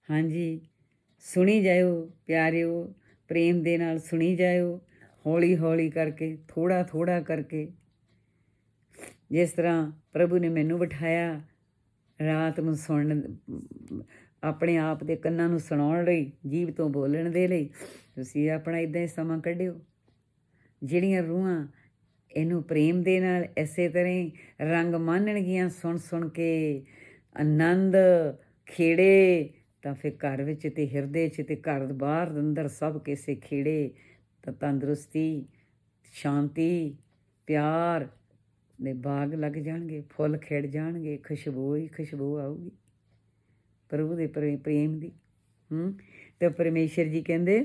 ਹਾਂਜੀ, ਸੁਣੀ ਜਾਇਓ ਪਿਆਰਿਓ, ਪ੍ਰੇਮ ਦੇ ਨਾਲ ਸੁਣੀ ਜਾਇਓ, ਹੌਲੀ ਹੌਲੀ ਕਰਕੇ, ਥੋੜ੍ਹਾ ਥੋੜ੍ਹਾ ਕਰਕੇ। ਜਿਸ ਤਰ੍ਹਾਂ ਪ੍ਰਭੂ ਨੇ ਮੈਨੂੰ ਬਿਠਾਇਆ ਰਾਤ ਨੂੰ ਸੁਣਨ, ਆਪਣੇ ਆਪ ਦੇ ਕੰਨਾਂ ਨੂੰ ਸੁਣਾਉਣ ਲਈ, ਜੀਭ ਤੋਂ ਬੋਲਣ ਦੇ ਲਈ, ਤੁਸੀਂ ਆਪਣਾ ਇੱਦਾਂ ਹੀ ਸਮਾਂ ਕੱਢਿਓ। ਜਿਹੜੀਆਂ ਰੂਹਾਂ ਇਹਨੂੰ ਪ੍ਰੇਮ ਦੇ ਨਾਲ ਇਸੇ ਤਰ੍ਹਾਂ ਹੀ ਰੰਗ ਮਾਣਨਗੀਆਂ ਸੁਣ ਸੁਣ ਕੇ, ਆਨੰਦ ਖੇੜੇ, ਤਾਂ ਫਿਰ ਘਰ ਵਿੱਚ ਅਤੇ ਹਿਰਦੇ 'ਚ ਅਤੇ ਘਰ ਬਾਹਰ ਅੰਦਰ ਸਭ ਕਿਸੇ ਖੇੜੇ, ਤਾਂ ਤੰਦਰੁਸਤੀ, ਸ਼ਾਂਤੀ, ਪਿਆਰ ਦੇ ਬਾਗ ਲੱਗ ਜਾਣਗੇ, ਫੁੱਲ ਖਿੜ ਜਾਣਗੇ, ਖੁਸ਼ਬੂ ਹੀ ਖੁਸ਼ਬੂ ਆਊਗੀ ਪ੍ਰਭੂ ਦੇ ਪ੍ਰੇਮ ਦੀ। ਅਤੇ ਪਰਮੇਸ਼ਰ ਜੀ ਕਹਿੰਦੇ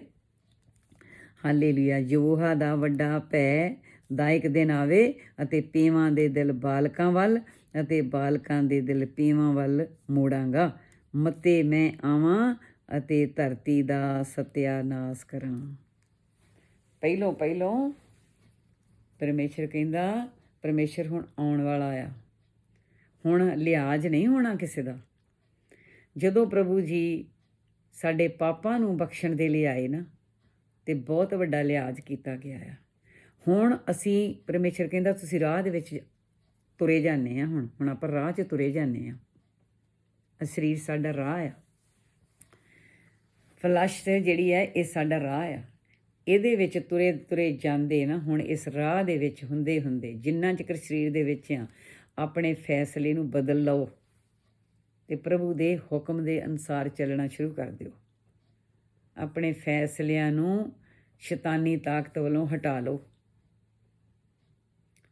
ਹਾਲੇਲੂਇਆ, ਯਹੋਵਾ ਦਾ ਵੱਡਾ ਭੈ ਦਾਇਕ ਦਿਨ ਆਵੇ, ਅਤੇ ਪੀਵਾਂ ਦੇ ਦਿਲ ਬਾਲਕਾਂ ਵੱਲ, ਅਤੇ ਬਾਲਕਾਂ ਦੇ ਦਿਲ ਪੀਵਾਂ ਵੱਲ ਮੋੜਾਂਗਾ, ਮਤੇ ਮੈਂ ਆਵਾਂ ਅਤੇ ਧਰਤੀ ਦਾ ਸਤਿਆਨਾਸ ਕਰਾਂ। ਪਹਿਲੋਂ ਪਰਮੇਸ਼ਰ ਕਹਿੰਦਾ, ਪਰਮੇਸ਼ਰ ਹੁਣ ਆਉਣ ਵਾਲਾ ਆ, ਹੁਣ ਲਿਹਾਜ਼ ਨਹੀਂ ਹੋਣਾ ਕਿਸੇ ਦਾ। ਜਦੋਂ ਪ੍ਰਭੂ ਜੀ ਸਾਡੇ ਪਾਪਾਂ ਨੂੰ ਬਖਸ਼ਣ ਦੇ ਲਈ ਆਏ ਨਾ, ਅਤੇ ਬਹੁਤ ਵੱਡਾ ਲਿਹਾਜ਼ ਕੀਤਾ ਗਿਆ ਆ। ਹੁਣ ਅਸੀਂ, ਪਰਮੇਸ਼ਰ ਕਹਿੰਦਾ ਤੁਸੀਂ ਰਾਹ ਦੇ ਵਿੱਚ ਤੁਰੇ ਜਾਂਦੇ ਆ, ਹੁਣ ਆਪਾਂ ਰਾਹ 'ਚ ਤੁਰੇ ਜਾਂਦੇ ਆ। ਸਰੀਰ ਸਾਡਾ ਰਾਹ ਆ, ਫਲਸ਼ ਜਿਹੜੀ ਹੈ ਇਹ ਸਾਡਾ ਰਾਹ ਆ। ਇਹਦੇ ਵਿੱਚ ਤੁਰੇ ਤੁਰੇ ਜਾਂਦੇ ਨਾ, ਹੁਣ ਇਸ ਰਾਹ ਦੇ ਵਿੱਚ ਹੁੰਦੇ ਹੁੰਦੇ, ਜਿੰਨਾ ਚਿਰ ਸਰੀਰ ਦੇ ਵਿੱਚ ਆ, ਆਪਣੇ ਫੈਸਲੇ ਨੂੰ ਬਦਲ ਲਓ ਅਤੇ ਪ੍ਰਭੂ ਦੇ ਹੁਕਮ ਦੇ ਅਨੁਸਾਰ ਚੱਲਣਾ ਸ਼ੁਰੂ ਕਰ ਦਿਓ। ਆਪਣੇ ਫੈਸਲਿਆਂ ਨੂੰ ਸ਼ੈਤਾਨੀ ਤਾਕਤ ਵੱਲੋਂ ਹਟਾ ਲਓ,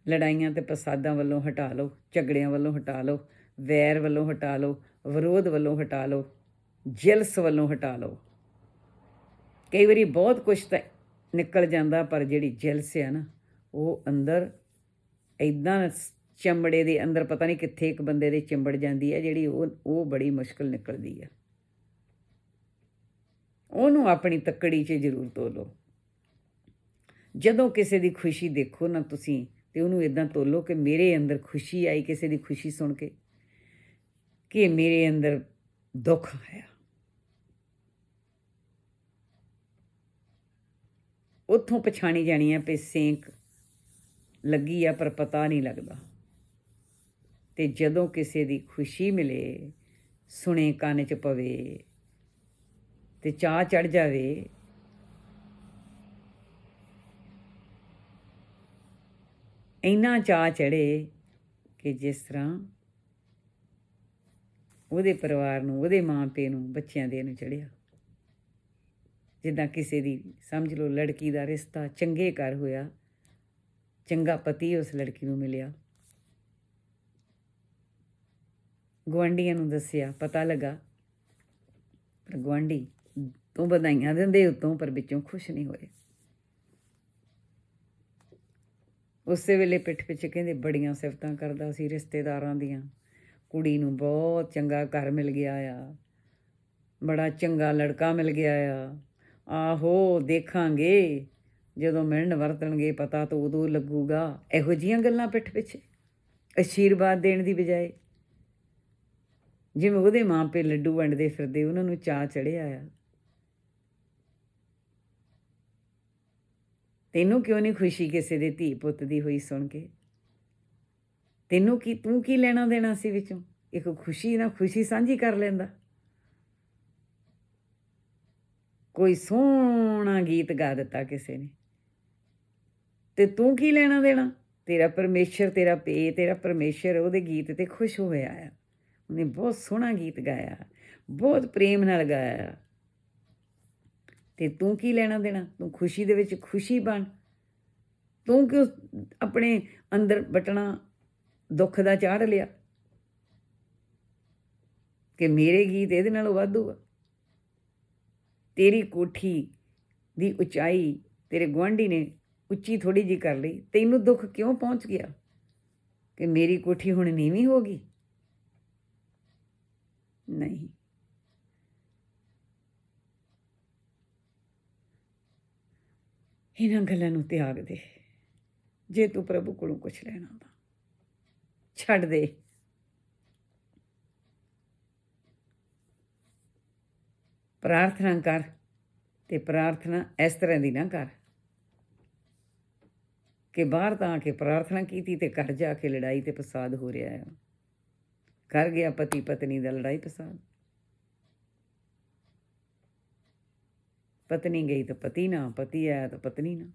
ਲੜਾਈਆਂ ਅਤੇ ਫਸਾਦਾਂ ਵੱਲੋਂ ਹਟਾ ਲਓ, ਝਗੜਿਆਂ ਵੱਲੋਂ ਹਟਾ ਲਓ, ਵੈਰ ਵੱਲੋਂ ਹਟਾ ਲਓ, ਵਿਰੋਧ ਵੱਲੋਂ ਹਟਾ ਲਓ, ਜਿਲਸ ਵੱਲੋਂ ਹਟਾ ਲਓ। ਕਈ ਵਾਰੀ ਬਹੁਤ ਕੁਛ ਤਾਂ ਨਿਕਲ ਜਾਂਦਾ, ਪਰ ਜਿਹੜੀ ਜਿਲਸ ਆ ਨਾ, ਉਹ ਅੰਦਰ ਇੱਦਾਂ ਚਮੜੇ ਦੇ ਅੰਦਰ ਪਤਾ ਨਹੀਂ ਕਿੱਥੇ ਇੱਕ ਬੰਦੇ ਦੇ ਚਿੰਬੜ ਜਾਂਦੀ ਹੈ, ਜਿਹੜੀ ਉਹ ਬੜੀ ਮੁਸ਼ਕਿਲ ਨਿਕਲਦੀ ਆ। ਉਹਨੂੰ ਆਪਣੀ ਤੱਕੜੀ 'ਚ ਜ਼ਰੂਰ ਤੋਲੋ। ਜਦੋਂ ਕਿਸੇ ਦੀ ਖੁਸ਼ੀ ਦੇਖੋ ਨਾ ਤੁਸੀਂ, ਅਤੇ ਉਹਨੂੰ ਇੱਦਾਂ ਤੋਲੋ ਕਿ ਮੇਰੇ ਅੰਦਰ ਖੁਸ਼ੀ ਆਈ ਕਿਸੇ ਦੀ ਖੁਸ਼ੀ ਸੁਣ ਕੇ, ਕਿ ਮੇਰੇ ਅੰਦਰ ਦੁੱਖ ਆਇਆ। ਉੱਥੋਂ ਪਛਾਣੀ ਜਾਣੀ ਆ ਵੀ ਸੇਕ ਲੱਗੀ ਆ, ਪਰ ਪਤਾ ਨਹੀਂ ਲੱਗਦਾ। ਅਤੇ ਜਦੋਂ ਕਿਸੇ ਦੀ ਖੁਸ਼ੀ ਮਿਲੇ, ਸੁਣੇ, ਕੰਨ 'ਚ ਪਵੇ, ਅਤੇ ਚਾਅ ਚੜ੍ਹ ਜਾਵੇ, ਇੰਨਾ ਚਾਅ ਚੜ੍ਹੇ ਕਿ ਜਿਸ ਤਰ੍ਹਾਂ ਉਹਦੇ ਪਰਿਵਾਰ ਨੂੰ, ਉਹਦੇ ਮਾਂ ਪਿਓ ਨੂੰ, ਬੱਚਿਆਂ ਦੇ ਨੂੰ ਚੜ੍ਹਿਆ। ਜਿੱਦਾਂ ਕਿਸੇ ਦੀ ਸਮਝ ਲਓ ਲੜਕੀ ਦਾ ਰਿਸ਼ਤਾ ਚੰਗੇ ਘਰ ਹੋਇਆ, ਚੰਗਾ ਪਤੀ ਉਸ ਲੜਕੀ ਨੂੰ ਮਿਲਿਆ, ਗੁਆਂਢੀਆਂ ਨੂੰ ਦੱਸਿਆ, ਪਤਾ ਲੱਗਾ, ਪਰ ਗੁਆਂਢੀ ਤੋਂ ਵਧਾਈਆਂ ਦਿੰਦੇ ਉੱਤੋਂ, ਪਰ ਵਿੱਚੋਂ ਖੁਸ਼ ਨਹੀਂ ਹੋਏ। ਉਸੇ ਵੇਲੇ ਪਿੱਠ ਪਿੱਛੇ ਕਹਿੰਦੇ ਬੜੀਆਂ ਸਿਫਤਾਂ ਕਰਦਾ ਸੀ ਰਿਸ਼ਤੇਦਾਰਾਂ ਦੀਆਂ, ਕੁੜੀ ਨੂੰ ਬਹੁਤ ਚੰਗਾ ਘਰ ਮਿਲ ਗਿਆ ਆ, ਬੜਾ ਚੰਗਾ ਲੜਕਾ ਮਿਲ ਗਿਆ ਆ, ਆਹੋ ਦੇਖਾਂਗੇ, ਜਦੋਂ ਮਿਲਣ ਵਰਤਣਗੇ ਪਤਾ ਤਾਂ ਉਦੋਂ ਲੱਗੂਗਾ। ਇਹੋ ਜਿਹੀਆਂ ਗੱਲਾਂ ਪਿੱਠ ਪਿੱਛੇ ਆਸ਼ੀਰਵਾਦ ਦੇਣ ਦੀ ਬਜਾਏ, ਜਿਵੇਂ ਉਹਦੇ ਮਾਂ ਪਿਓ ਲੱਡੂ ਵੰਡਦੇ ਫਿਰਦੇ, ਉਹਨਾਂ ਨੂੰ ਚਾਅ ਚੜ੍ਹਿਆ ਆ। ਤੈਨੂੰ ਕਿਉਂ ਨਹੀਂ ਖੁਸ਼ੀ ਕਿਸੇ ਦੇ ਧੀ ਪੁੱਤ ਦੀ ਹੋਈ ਸੁਣ ਕੇ? ਤੈਨੂੰ ਕੀ, ਤੂੰ ਕੀ ਲੈਣਾ ਦੇਣਾ ਸੀ ਵਿੱਚੋਂ? ਇੱਕ ਖੁਸ਼ੀ ਨਾਲ ਖੁਸ਼ੀ ਸਾਂਝੀ ਕਰ ਲੈਂਦਾ। ਕੋਈ ਸੋਹਣਾ ਗੀਤ ਗਾ ਦਿੱਤਾ ਕਿਸੇ ਨੇ, ਅਤੇ ਤੂੰ ਕੀ ਲੈਣਾ ਦੇਣਾ? ਤੇਰਾ ਪਰਮੇਸ਼ਰ, ਤੇਰਾ ਤੇਰਾ ਪਰਮੇਸ਼ਰ ਉਹਦੇ ਗੀਤ 'ਤੇ ਖੁਸ਼ ਹੋਇਆ ਆ। ਉਹਨੇ ਬਹੁਤ ਸੋਹਣਾ ਗੀਤ ਗਾਇਆ, ਬਹੁਤ ਪ੍ਰੇਮ ਨਾਲ ਗਾਇਆ, ਅਤੇ ਤੂੰ ਕੀ ਲੈਣਾ ਦੇਣਾ? ਤੂੰ ਖੁਸ਼ੀ ਦੇ ਵਿੱਚ ਖੁਸ਼ੀ ਬਣ। ਤੂੰ ਕਿਉਂ ਆਪਣੇ ਅੰਦਰ ਬਟਣਾ ਦੁੱਖ ਦਾ ਚਾੜ੍ਹ ਲਿਆ ਕਿ ਮੇਰੇ ਗੀਤ ਇਹਦੇ ਨਾਲੋਂ ਵਾਧੂ ਆ? ਤੇਰੀ ਕੋਠੀ ਦੀ ਉਚਾਈ ਤੇਰੇ ਗੁਆਂਢੀ ਨੇ ਉੱਚੀ ਥੋੜ੍ਹੀ ਜਿਹੀ ਕਰ ਲਈ, ਤੈਨੂੰ ਦੁੱਖ ਕਿਉਂ ਪਹੁੰਚ ਗਿਆ ਕਿ ਮੇਰੀ ਕੋਠੀ ਹੁਣ ਨੀਵੀਂ ਹੋ ਗਈ? ਨਹੀਂ, ਇਹਨਾਂ ਗੱਲਾਂ ਨੂੰ ਤਿਆਗ ਦੇ। ਜੇ ਤੂੰ ਪ੍ਰਭੂ ਕੋਲੋਂ ਕੁਛ ਲੈਣਾ ਤਾਂ ਛੱਡ ਦੇ। ਪ੍ਰਾਰਥਨਾ ਕਰ, ਅਤੇ ਪ੍ਰਾਰਥਨਾ ਇਸ ਤਰ੍ਹਾਂ ਦੀ ਨਾ ਕਰ ਕਿ ਬਾਹਰ ਤਾਂ ਆ ਕੇ ਪ੍ਰਾਰਥਨਾ ਕੀਤੀ ਅਤੇ ਘਰ ਜਾ ਕੇ ਲੜਾਈ ਅਤੇ ਫਸਾਦ ਹੋ ਰਿਹਾ ਹੈ। ਕਰ ਗਿਆ ਪਤੀ ਪਤਨੀ ਦਾ ਲੜਾਈ ਫਸਾਦ, ਪਤਨੀ ਗਈ ਤਾਂ ਪਤੀ ਨਾ, ਪਤੀ ਆਇਆ ਤਾਂ ਪਤਨੀ ਨਾ।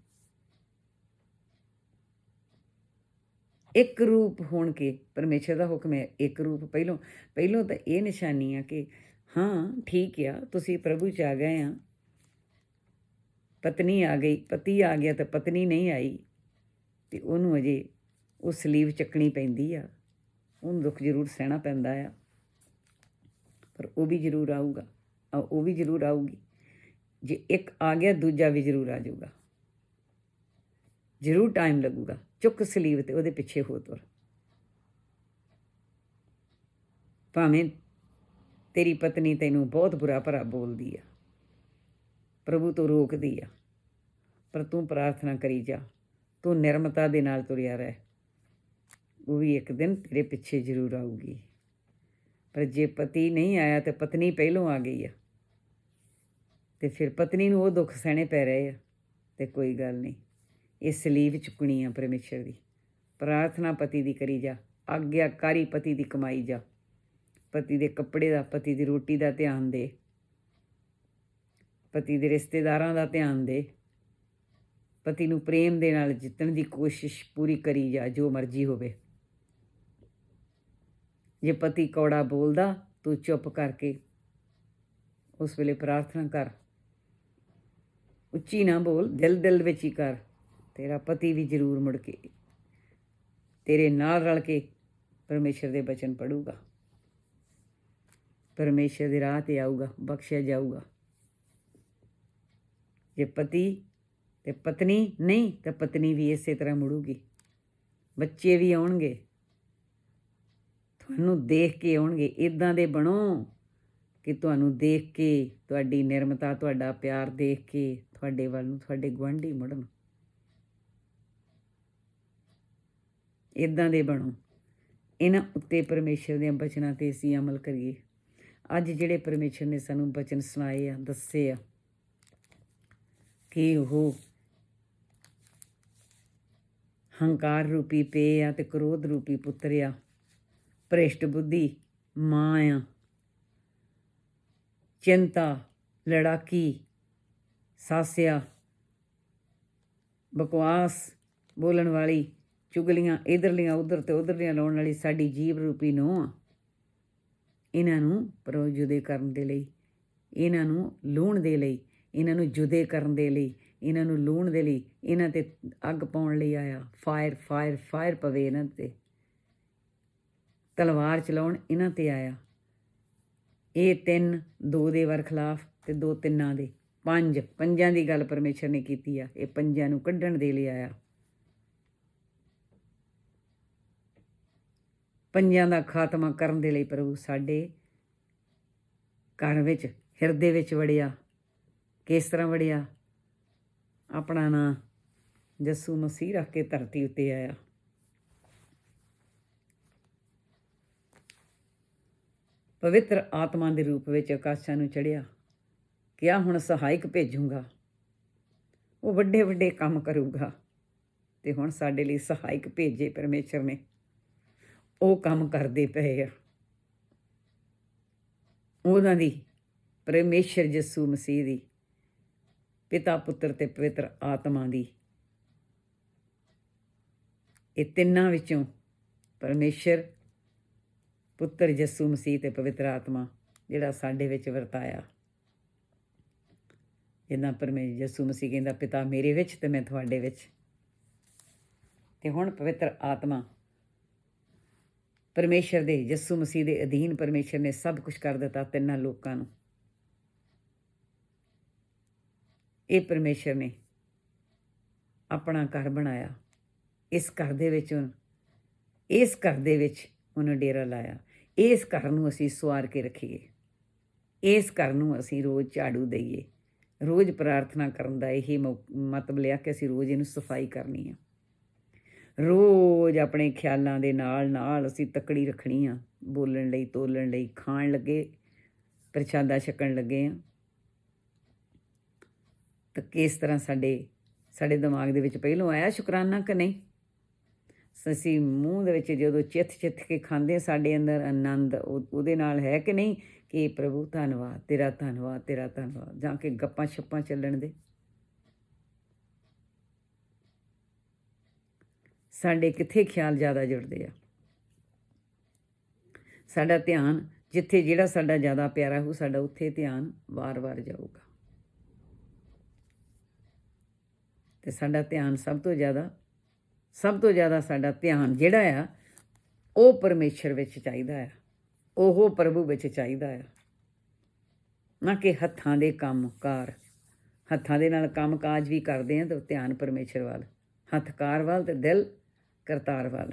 ਇੱਕ ਰੂਪ ਹੋਣ ਕੇ ਪਰਮੇਸ਼ਰ ਦਾ ਹੁਕਮ ਹੈ, ਇੱਕ ਰੂਪ। ਪਹਿਲੋਂ ਤਾਂ ਇਹ ਨਿਸ਼ਾਨੀ ਆ ਕਿ ਹਾਂ ਠੀਕ ਆ, ਤੁਸੀਂ ਪ੍ਰਭੂ 'ਚ ਆ ਗਏ ਆ, ਪਤਨੀ ਆ ਗਈ, ਪਤੀ ਆ ਗਿਆ ਤਾਂ ਪਤਨੀ ਨਹੀਂ ਆਈ, ਅਤੇ ਉਹਨੂੰ ਅਜੇ ਉਹ ਸਲੀਵ ਚੱਕਣੀ ਪੈਂਦੀ ਆ, ਉਹਨੂੰ ਦੁੱਖ ਜ਼ਰੂਰ ਸਹਿਣਾ ਪੈਂਦਾ ਆ, ਪਰ ਉਹ ਵੀ ਜ਼ਰੂਰ ਆਊਗਾ, ਉਹ ਵੀ ਜ਼ਰੂਰ ਆਊਗੀ। ਜੇ ਇੱਕ ਆ ਗਿਆ ਦੂਜਾ ਵੀ ਜ਼ਰੂਰ ਆ ਜਾਊਗਾ, ਜ਼ਰੂਰ ਟਾਈਮ ਲੱਗੂਗਾ। ਚੁੱਕ ਸਲੀਵ ਅਤੇ ਉਹਦੇ ਪਿੱਛੇ ਹੋ ਤੁਰ। ਭਾਵੇਂ ਤੇਰੀ ਪਤਨੀ ਤੈਨੂੰ ਬਹੁਤ ਬੁਰਾ ਭਰਾ ਬੋਲਦੀ ਆ, ਪ੍ਰਭੂ ਤੋਂ ਰੋਕਦੀ ਆ, ਪਰ ਤੂੰ ਪ੍ਰਾਰਥਨਾ ਕਰੀ ਜਾ, ਤੂੰ ਨਿਰਮਤਾ ਦੇ ਨਾਲ ਤੁਰਿਆ ਰਹਿ, ਉਹ ਵੀ ਇੱਕ ਦਿਨ ਤੇਰੇ ਪਿੱਛੇ ਜ਼ਰੂਰ ਆਊਗੀ। ਪਰ ਜੇ ਪਤੀ ਨਹੀਂ ਆਇਆ ਤਾਂ ਪਤਨੀ ਪਹਿਲੋਂ ਆ ਗਈ ਆ, ਅਤੇ ਫਿਰ ਪਤਨੀ ਨੂੰ ਉਹ ਦੁੱਖ ਸਹਿਣੇ ਪੈ ਰਹੇ ਆ, ਅਤੇ ਕੋਈ ਗੱਲ ਨਹੀਂ, ਇਹ ਸਲੀਵ ਚੁੱਕਣੀ ਆ ਪਰਮੇਸ਼ਰ ਦੀ। ਪ੍ਰਾਰਥਨਾ ਪਤੀ ਦੀ ਕਰੀ ਜਾ, ਆਗਿਆਕਾਰੀ ਪਤੀ ਦੀ ਕਮਾਈ ਜਾ, ਪਤੀ ਦੇ ਕੱਪੜੇ ਦਾ, ਪਤੀ ਦੀ ਰੋਟੀ ਦਾ ਧਿਆਨ ਦੇ, ਪਤੀ ਦੇ ਰਿਸ਼ਤੇਦਾਰਾਂ ਦਾ ਧਿਆਨ ਦੇ, ਪਤੀ ਨੂੰ ਪ੍ਰੇਮ ਦੇ ਨਾਲ ਜਿੱਤਣ ਦੀ ਕੋਸ਼ਿਸ਼ ਪੂਰੀ ਕਰੀ ਜਾ, ਜੋ ਮਰਜ਼ੀ ਹੋਵੇ। ਜੇ ਪਤੀ ਕੌੜਾ ਬੋਲਦਾ, ਤੂੰ ਚੁੱਪ ਕਰਕੇ ਉਸ ਵੇਲੇ ਪ੍ਰਾਰਥਨਾ ਕਰ, ਉੱਚੀ ਨਾ ਬੋਲ, ਦਿਲ ਵਿੱਚ ਹੀ ਕਰ। ਤੇਰਾ ਪਤੀ ਵੀ ਜ਼ਰੂਰ ਮੁੜ ਕੇ ਤੇਰੇ ਨਾਲ ਰਲ ਕੇ ਪਰਮੇਸ਼ਰ ਦੇ ਬਚਨ ਪੜ੍ਹੂਗਾ, ਪਰਮੇਸ਼ਰ ਦੇ ਰਾਹ 'ਤੇ ਆਊਗਾ, ਬਖਸ਼ਿਆ ਜਾਊਗਾ। ਜੇ ਪਤੀ ਅਤੇ ਪਤਨੀ ਨਹੀਂ ਤਾਂ ਪਤਨੀ ਵੀ ਇਸੇ ਤਰ੍ਹਾਂ ਮੁੜੂਗੀ, ਬੱਚੇ ਵੀ ਆਉਣਗੇ, ਤੁਹਾਨੂੰ ਦੇਖ ਕੇ ਆਉਣਗੇ। ਇੱਦਾਂ ਦੇ ਬਣੋ ਕਿ ਤੁਹਾਨੂੰ ਦੇਖ ਕੇ, ਤੁਹਾਡੀ ਨਿਰਮਤਾ, ਤੁਹਾਡਾ ਪਿਆਰ ਦੇਖ ਕੇ ਤੁਹਾਡੇ ਵੱਲ ਨੂੰ ਤੁਹਾਡੇ ਗੁਆਂਢੀ ਮੁੜਨ। ਇੱਦਾਂ ਦੇ ਬਣੋ। ਇਹਨਾਂ ਉੱਤੇ ਪਰਮੇਸ਼ਰ ਦੇ ਬਚਨਾਂ 'ਤੇ ਅਸੀਂ ਅਮਲ ਕਰੀਏ। ਅੱਜ ਜਿਹੜੇ ਪਰਮੇਸ਼ਰ ਨੇ ਸਾਨੂੰ ਬਚਨ ਸੁਣਾਏ ਆ, ਦੱਸੇ ਆ ਕਿ ਉਹ ਹੰਕਾਰ ਰੂਪੀ ਪੇ ਆ ਅਤੇ ਕ੍ਰੋਧ ਰੂਪੀ ਪੁੱਤਰ ਆ, ਭ੍ਰਿਸ਼ਟ ਬੁੱਧੀ ਮਾਂ ਆ, ਚਿੰਤਾ, ਲੜਾਕੀ ਸੱਸ ਆ, ਬਕਵਾਸ ਬੋਲਣ ਵਾਲੀ, ਚੁਗਲੀਆਂ ਇੱਧਰਲੀਆਂ ਉੱਧਰ ਅਤੇ ਉੱਧਰਲੀਆਂ ਲਾਉਣ ਵਾਲੀ ਸਾਡੀ ਜੀਵ ਰੂਪੀ ਨੂੰਹ ਆ। ਇਹਨਾਂ ਨੂੰ ਪਰੋ ਜੁਦੇ ਕਰਨ ਦੇ ਲਈ, ਇਹਨਾਂ ਨੂੰ ਲੂਣ ਦੇ ਲਈ, ਇਹਨਾਂ ਨੂੰ ਜੁਦੇ ਕਰਨ ਦੇ ਲਈ, ਇਹਨਾਂ ਨੂੰ ਲੂਣ ਦੇ ਲਈ, ਇਹਨਾਂ 'ਤੇ ਅੱਗ ਪਾਉਣ ਲਈ ਆਇਆ। ਫਾਇਰ ਪਵੇ ਇਹਨਾਂ 'ਤੇ, ਤਲਵਾਰ ਚਲਾਉਣ ਇਹਨਾਂ 'ਤੇ ਆਇਆ। ਇਹ 3 2 ਦੇ ਵਰਖਲਾਫ ਅਤੇ 2 3 ਦੇ, 5 ਦੀ ਗੱਲ ਪਰਮੇਸ਼ਰ ਨੇ ਕੀਤੀ ਆ। ਇਹ 5 ਨੂੰ ਕੱਢਣ ਦੇ ਲਈ ਆਇਆ, 5 ਦਾ ਖਾਤਮਾ ਕਰਨ ਦੇ ਲਈ ਪ੍ਰਭੂ ਸਾਡੇ ਘਰ ਵਿੱਚ, ਹਿਰਦੇ ਵਿੱਚ ਵੜਿਆ। ਕਿਸ ਤਰ੍ਹਾਂ ਵੜਿਆ? ਆਪਣਾ ਨਾਂ ਯਿਸੂ ਮਸੀਹ ਰੱਖ ਕੇ ਧਰਤੀ ਉੱਤੇ ਆਇਆ। ਪਵਿੱਤਰ ਆਤਮਾ ਦੇ ਰੂਪ ਵਿੱਚ ਆਕਾਸ਼ਾਂ ਨੂੰ ਚੜ੍ਹਿਆ। ਕਿਹਾ ਹੁਣ ਸਹਾਇਕ ਭੇਜੂੰਗਾ, ਉਹ ਵੱਡੇ ਵੱਡੇ ਕੰਮ ਕਰੂਗਾ। ਅਤੇ ਹੁਣ ਸਾਡੇ ਲਈ ਸਹਾਇਕ ਭੇਜੇ ਪਰਮੇਸ਼ਰ ਨੇ, ਉਹ ਕੰਮ ਕਰਦੇ ਪਏ ਆ। ਉਹਨਾਂ ਦੀ, ਪਰਮੇਸ਼ਰ ਯਿਸੂ ਮਸੀਹ ਦੀ, ਪਿਤਾ ਪੁੱਤਰ ਅਤੇ ਪਵਿੱਤਰ ਆਤਮਾ ਦੀ, ਇਹ 3 ਵਿੱਚੋਂ ਪਰਮੇਸ਼ਰ, ਪੁੱਤਰ ਯਿਸੂ ਮਸੀਹ ਅਤੇ ਪਵਿੱਤਰ ਆਤਮਾ ਜਿਹੜਾ ਸਾਡੇ ਵਿੱਚ ਵਰਤਾਇਆ। ਜਿੱਦਾਂ ਯਿਸੂ ਮਸੀਹ ਕਹਿੰਦਾ, ਪਿਤਾ ਮੇਰੇ ਵਿੱਚ ਅਤੇ ਮੈਂ ਤੁਹਾਡੇ ਵਿੱਚ। ਅਤੇ ਹੁਣ ਪਵਿੱਤਰ ਆਤਮਾ ਪਰਮੇਸ਼ਰ ਦੇ, ਯਿਸੂ ਮਸੀਹ ਦੇ ਅਧੀਨ ਪਰਮੇਸ਼ਰ ਨੇ ਸਭ ਕੁਛ ਕਰ ਦਿੱਤਾ 3 ਲੋਕਾਂ ਨੂੰ। ਇਹ ਪਰਮੇਸ਼ਰ ਨੇ ਆਪਣਾ ਘਰ ਬਣਾਇਆ। ਇਸ ਘਰ ਦੇ ਵਿੱਚ ਉਹਨੇ ਡੇਰਾ ਲਾਇਆ। ਇਸ ਘਰ ਨੂੰ ਅਸੀਂ ਸਵਾਰ ਕੇ ਰੱਖੀਏ, ਇਸ ਘਰ ਨੂੰ ਅਸੀਂ ਰੋਜ਼ ਝਾੜੂ ਦਈਏ। ਰੋਜ਼ ਪ੍ਰਾਰਥਨਾ ਕਰਨ ਦਾ ਇਹ ਮਤਲਬ ਲਿਆ ਕਿ ਅਸੀਂ ਰੋਜ਼ ਇਹਨੂੰ ਸਫਾਈ ਕਰਨੀ ਆ। ਰੋਜ਼ ਆਪਣੇ ਖਿਆਲਾਂ ਦੇ ਨਾਲ ਅਸੀਂ ਤਕੜੀ ਰੱਖਣੀ ਆ, ਬੋਲਣ ਲਈ, ਤੋਲਣ ਲਈ। ਖਾਣ ਲੱਗੇ, ਪ੍ਰਸ਼ਾਦਾ ਛਕਣ ਲੱਗੇ ਆ, ਤਾਂ ਕਿਸ ਤਰ੍ਹਾਂ ਸਾਡੇ ਦਿਮਾਗ ਦੇ ਵਿੱਚ ਪਹਿਲੋਂ ਆਇਆ ਸ਼ੁਕਰਾਨਾ ਕਿ ਨਹੀਂ? ਅਸੀਂ ਮੂੰਹ ਦੇ ਵਿੱਚ ਜਦੋਂ ਚਿੱਥ ਕੇ ਖਾਂਦੇ, ਸਾਡੇ ਅੰਦਰ ਆਨੰਦ ਉਹਦੇ ਨਾਲ ਹੈ ਕਿ ਨਹੀਂ ਕਿ ਪ੍ਰਭੂ ਧੰਨਵਾਦ, ਤੇਰਾ ਧੰਨਵਾਦ, ਤੇਰਾ ਧੰਨਵਾਦ, ਜਾਂ ਕਿ ਗੱਪਾਂ ਛੱਪਾਂ ਚੱਲਣ ਦੇ? ਸਾਡੇ ਕਿੱਥੇ ਖਿਆਲ ਜ਼ਿਆਦਾ ਜੁੜਦੇ ਆ? ਸਾਡਾ ਧਿਆਨ ਜਿੱਥੇ ਜਿਹੜਾ ਸਾਡਾ ਜ਼ਿਆਦਾ ਪਿਆਰਾ ਹੋ, ਸਾਡਾ ਉੱਥੇ ਧਿਆਨ ਵਾਰ-ਵਾਰ ਜਾਊਗਾ। ਤੇ ਸਾਡਾ ਧਿਆਨ ਸਭ ਤੋਂ ਜ਼ਿਆਦਾ ਸਾਡਾ ਧਿਆਨ ਜਿਹੜਾ ਆ ਉਹ ਪਰਮੇਸ਼ਰ ਵਿੱਚ ਚਾਹੀਦਾ ਆ, ਉਹ ਪ੍ਰਭੂ ਵਿੱਚ ਚਾਹੀਦਾ ਆ, ਨਾ ਕਿ ਹੱਥਾਂ ਦੇ ਕੰਮਕਾਰ। ਹੱਥਾਂ ਦੇ ਨਾਲ ਕੰਮ ਕਾਜ ਵੀ ਕਰਦੇ ਹਾਂ ਤਾਂ ਧਿਆਨ ਪਰਮੇਸ਼ਰ ਵੱਲ, ਹੱਥਕਾਰ ਵੱਲ ਤੇ ਦਿਲ ਕਰਤਾਰ ਵੱਲ।